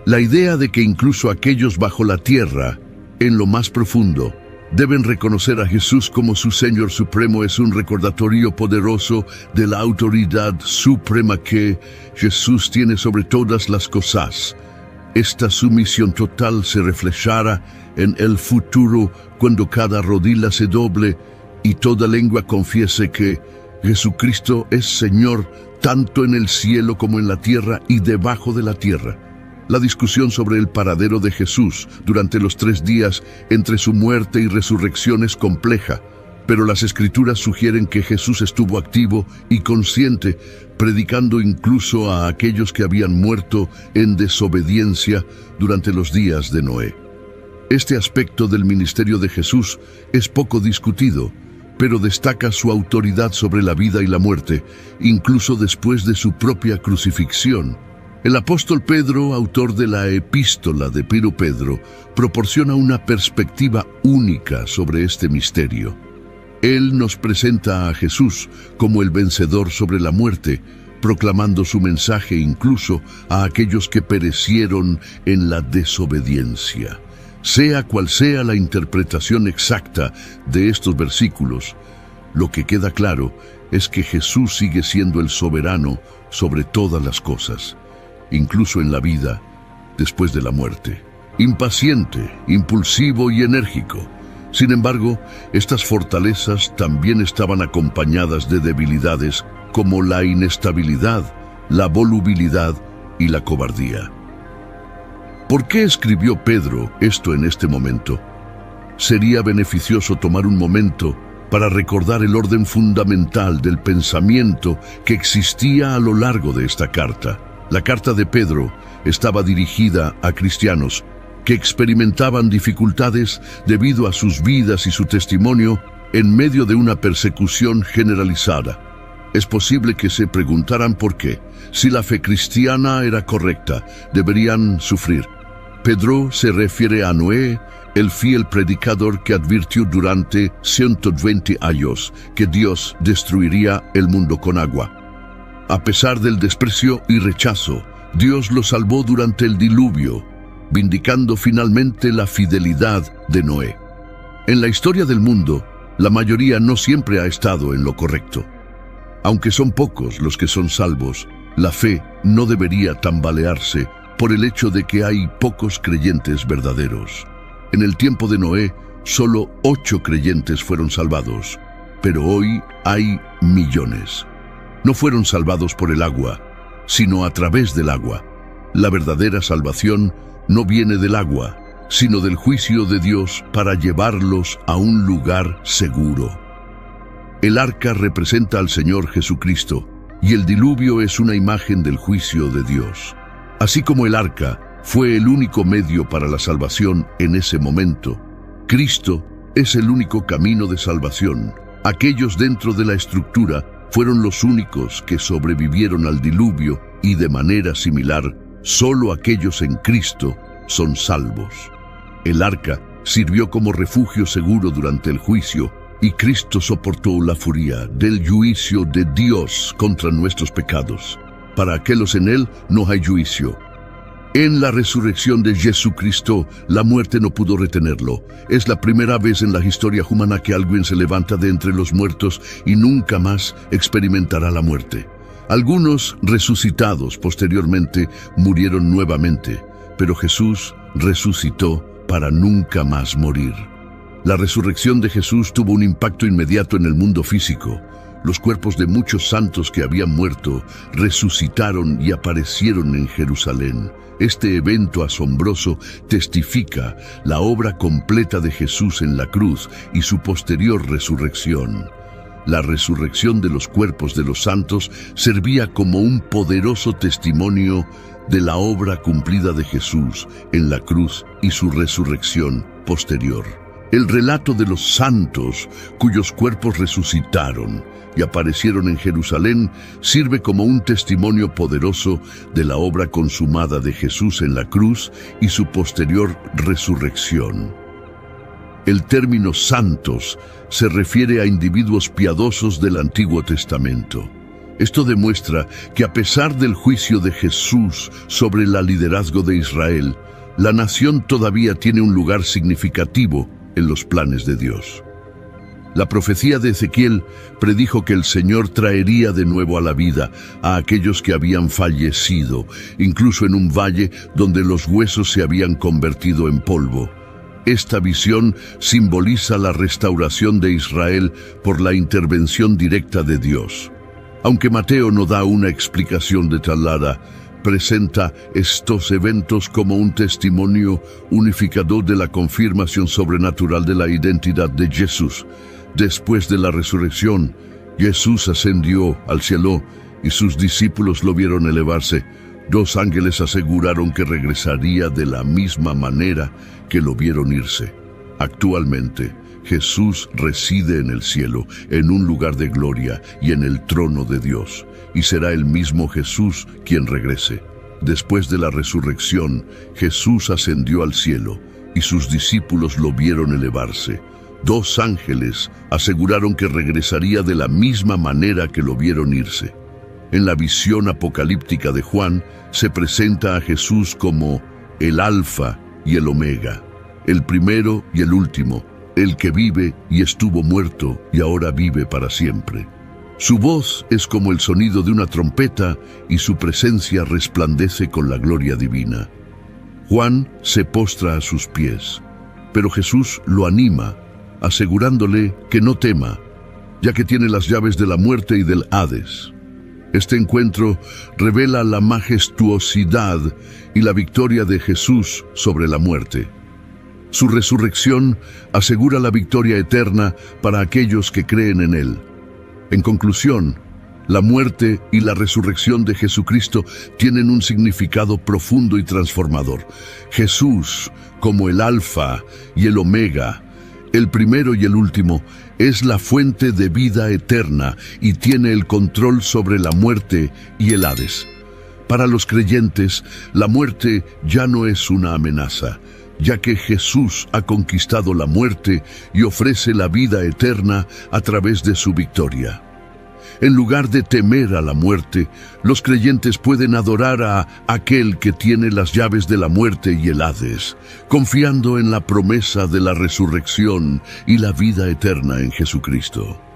La idea de que incluso aquellos bajo la tierra, en lo más profundo, deben reconocer a Jesús como su Señor Supremo es un recordatorio poderoso de la autoridad suprema que Jesús tiene sobre todas las cosas. Esta sumisión total se reflejará en el futuro cuando cada rodilla se doble y toda lengua confiese que Jesucristo es Señor tanto en el cielo como en la tierra y debajo de la tierra. La discusión sobre el paradero de Jesús durante los 3 días entre su muerte y resurrección es compleja, pero las Escrituras sugieren que Jesús estuvo activo y consciente, predicando incluso a aquellos que habían muerto en desobediencia durante los días de Noé. Este aspecto del ministerio de Jesús es poco discutido, pero destaca su autoridad sobre la vida y la muerte, incluso después de su propia crucifixión. El apóstol Pedro, autor de la epístola de 1 Pedro, proporciona una perspectiva única sobre este misterio. Él nos presenta a Jesús como el vencedor sobre la muerte, proclamando su mensaje incluso a aquellos que perecieron en la desobediencia. Sea cual sea la interpretación exacta de estos versículos, lo que queda claro es que Jesús sigue siendo el soberano sobre todas las cosas, incluso en la vida después de la muerte. Impaciente, impulsivo y enérgico. Sin embargo, estas fortalezas también estaban acompañadas de debilidades como la inestabilidad, la volubilidad y la cobardía. ¿Por qué escribió Pedro esto en este momento? Sería beneficioso tomar un momento para recordar el orden fundamental del pensamiento que existía a lo largo de esta carta. La carta de Pedro estaba dirigida a cristianos que experimentaban dificultades debido a sus vidas y su testimonio en medio de una persecución generalizada. Es posible que se preguntaran por qué, si la fe cristiana era correcta, deberían sufrir. Pedro se refiere a Noé, el fiel predicador que advirtió durante 120 años que Dios destruiría el mundo con agua. A pesar del desprecio y rechazo, Dios lo salvó durante el diluvio, vindicando finalmente la fidelidad de Noé. En la historia del mundo, La mayoría no siempre ha estado en lo correcto. Aunque son pocos los que son salvos, la fe no debería tambalearse por el hecho de que hay pocos creyentes verdaderos. En el tiempo de Noé, solo 8 creyentes fueron salvados, pero hoy hay millones. No fueron salvados por el agua, sino a través del agua. La verdadera salvación no viene del agua, sino del juicio de Dios para llevarlos a un lugar seguro. El arca representa al Señor Jesucristo, y el diluvio es una imagen del juicio de Dios. Así como el arca fue el único medio para la salvación en ese momento, Cristo es el único camino de salvación. Aquellos dentro de la estructura fueron los únicos que sobrevivieron al diluvio y de manera similar, solo aquellos en Cristo son salvos. El arca sirvió como refugio seguro durante el juicio y Cristo soportó la furia del juicio de Dios contra nuestros pecados. Para aquellos en Él no hay juicio. En la resurrección de Jesucristo, la muerte no pudo retenerlo. Es la primera vez en la historia humana que alguien se levanta de entre los muertos y nunca más experimentará la muerte. Algunos, resucitados posteriormente, murieron nuevamente, pero Jesús resucitó para nunca más morir. La resurrección de Jesús tuvo un impacto inmediato en el mundo físico. Los cuerpos de muchos santos que habían muerto resucitaron y aparecieron en Jerusalén. Este evento asombroso testifica la obra completa de Jesús en la cruz y su posterior resurrección. La resurrección de los cuerpos de los santos servía como un poderoso testimonio de la obra cumplida de Jesús en la cruz y su resurrección posterior. El relato de los santos cuyos cuerpos resucitaron y aparecieron en Jerusalén sirve como un testimonio poderoso de la obra consumada de Jesús en la cruz y su posterior resurrección. El término santos se refiere a individuos piadosos del Antiguo Testamento. Esto demuestra que a pesar del juicio de Jesús sobre el liderazgo de Israel, la nación todavía tiene un lugar significativo en los planes de Dios. La profecía de Ezequiel predijo que el Señor traería de nuevo a la vida a aquellos que habían fallecido, incluso en un valle donde los huesos se habían convertido en polvo. Esta visión simboliza la restauración de Israel por la intervención directa de Dios. Aunque Mateo no da una explicación detallada, presenta estos eventos como un testimonio unificador de la confirmación sobrenatural de la identidad de Jesús. Después de la resurrección, Jesús ascendió al cielo y sus discípulos lo vieron elevarse. 2 ángeles aseguraron que regresaría de la misma manera que lo vieron irse. Actualmente, Jesús reside en el cielo, en un lugar de gloria y en el trono de Dios, y será el mismo Jesús quien regrese. Después de la resurrección, Jesús ascendió al cielo y sus discípulos lo vieron elevarse. 2 ángeles aseguraron que regresaría de la misma manera que lo vieron irse. En la visión apocalíptica de Juan, se presenta a Jesús como el Alfa y el Omega, el primero y el último, el que vive y estuvo muerto y ahora vive para siempre. Su voz es como el sonido de una trompeta y su presencia resplandece con la gloria divina. Juan se postra a sus pies, pero Jesús lo anima, asegurándole que no tema, ya que tiene las llaves de la muerte y del Hades. Este encuentro revela la majestuosidad y la victoria de Jesús sobre la muerte. Su resurrección asegura la victoria eterna para aquellos que creen en Él. En conclusión, la muerte y la resurrección de Jesucristo tienen un significado profundo y transformador. Jesús, como el Alfa y el Omega, el primero y el último, es la fuente de vida eterna y tiene el control sobre la muerte y el Hades. Para los creyentes, la muerte ya no es una amenaza, ya que Jesús ha conquistado la muerte y ofrece la vida eterna a través de su victoria. En lugar de temer a la muerte, los creyentes pueden adorar a aquel que tiene las llaves de la muerte y el Hades, confiando en la promesa de la resurrección y la vida eterna en Jesucristo.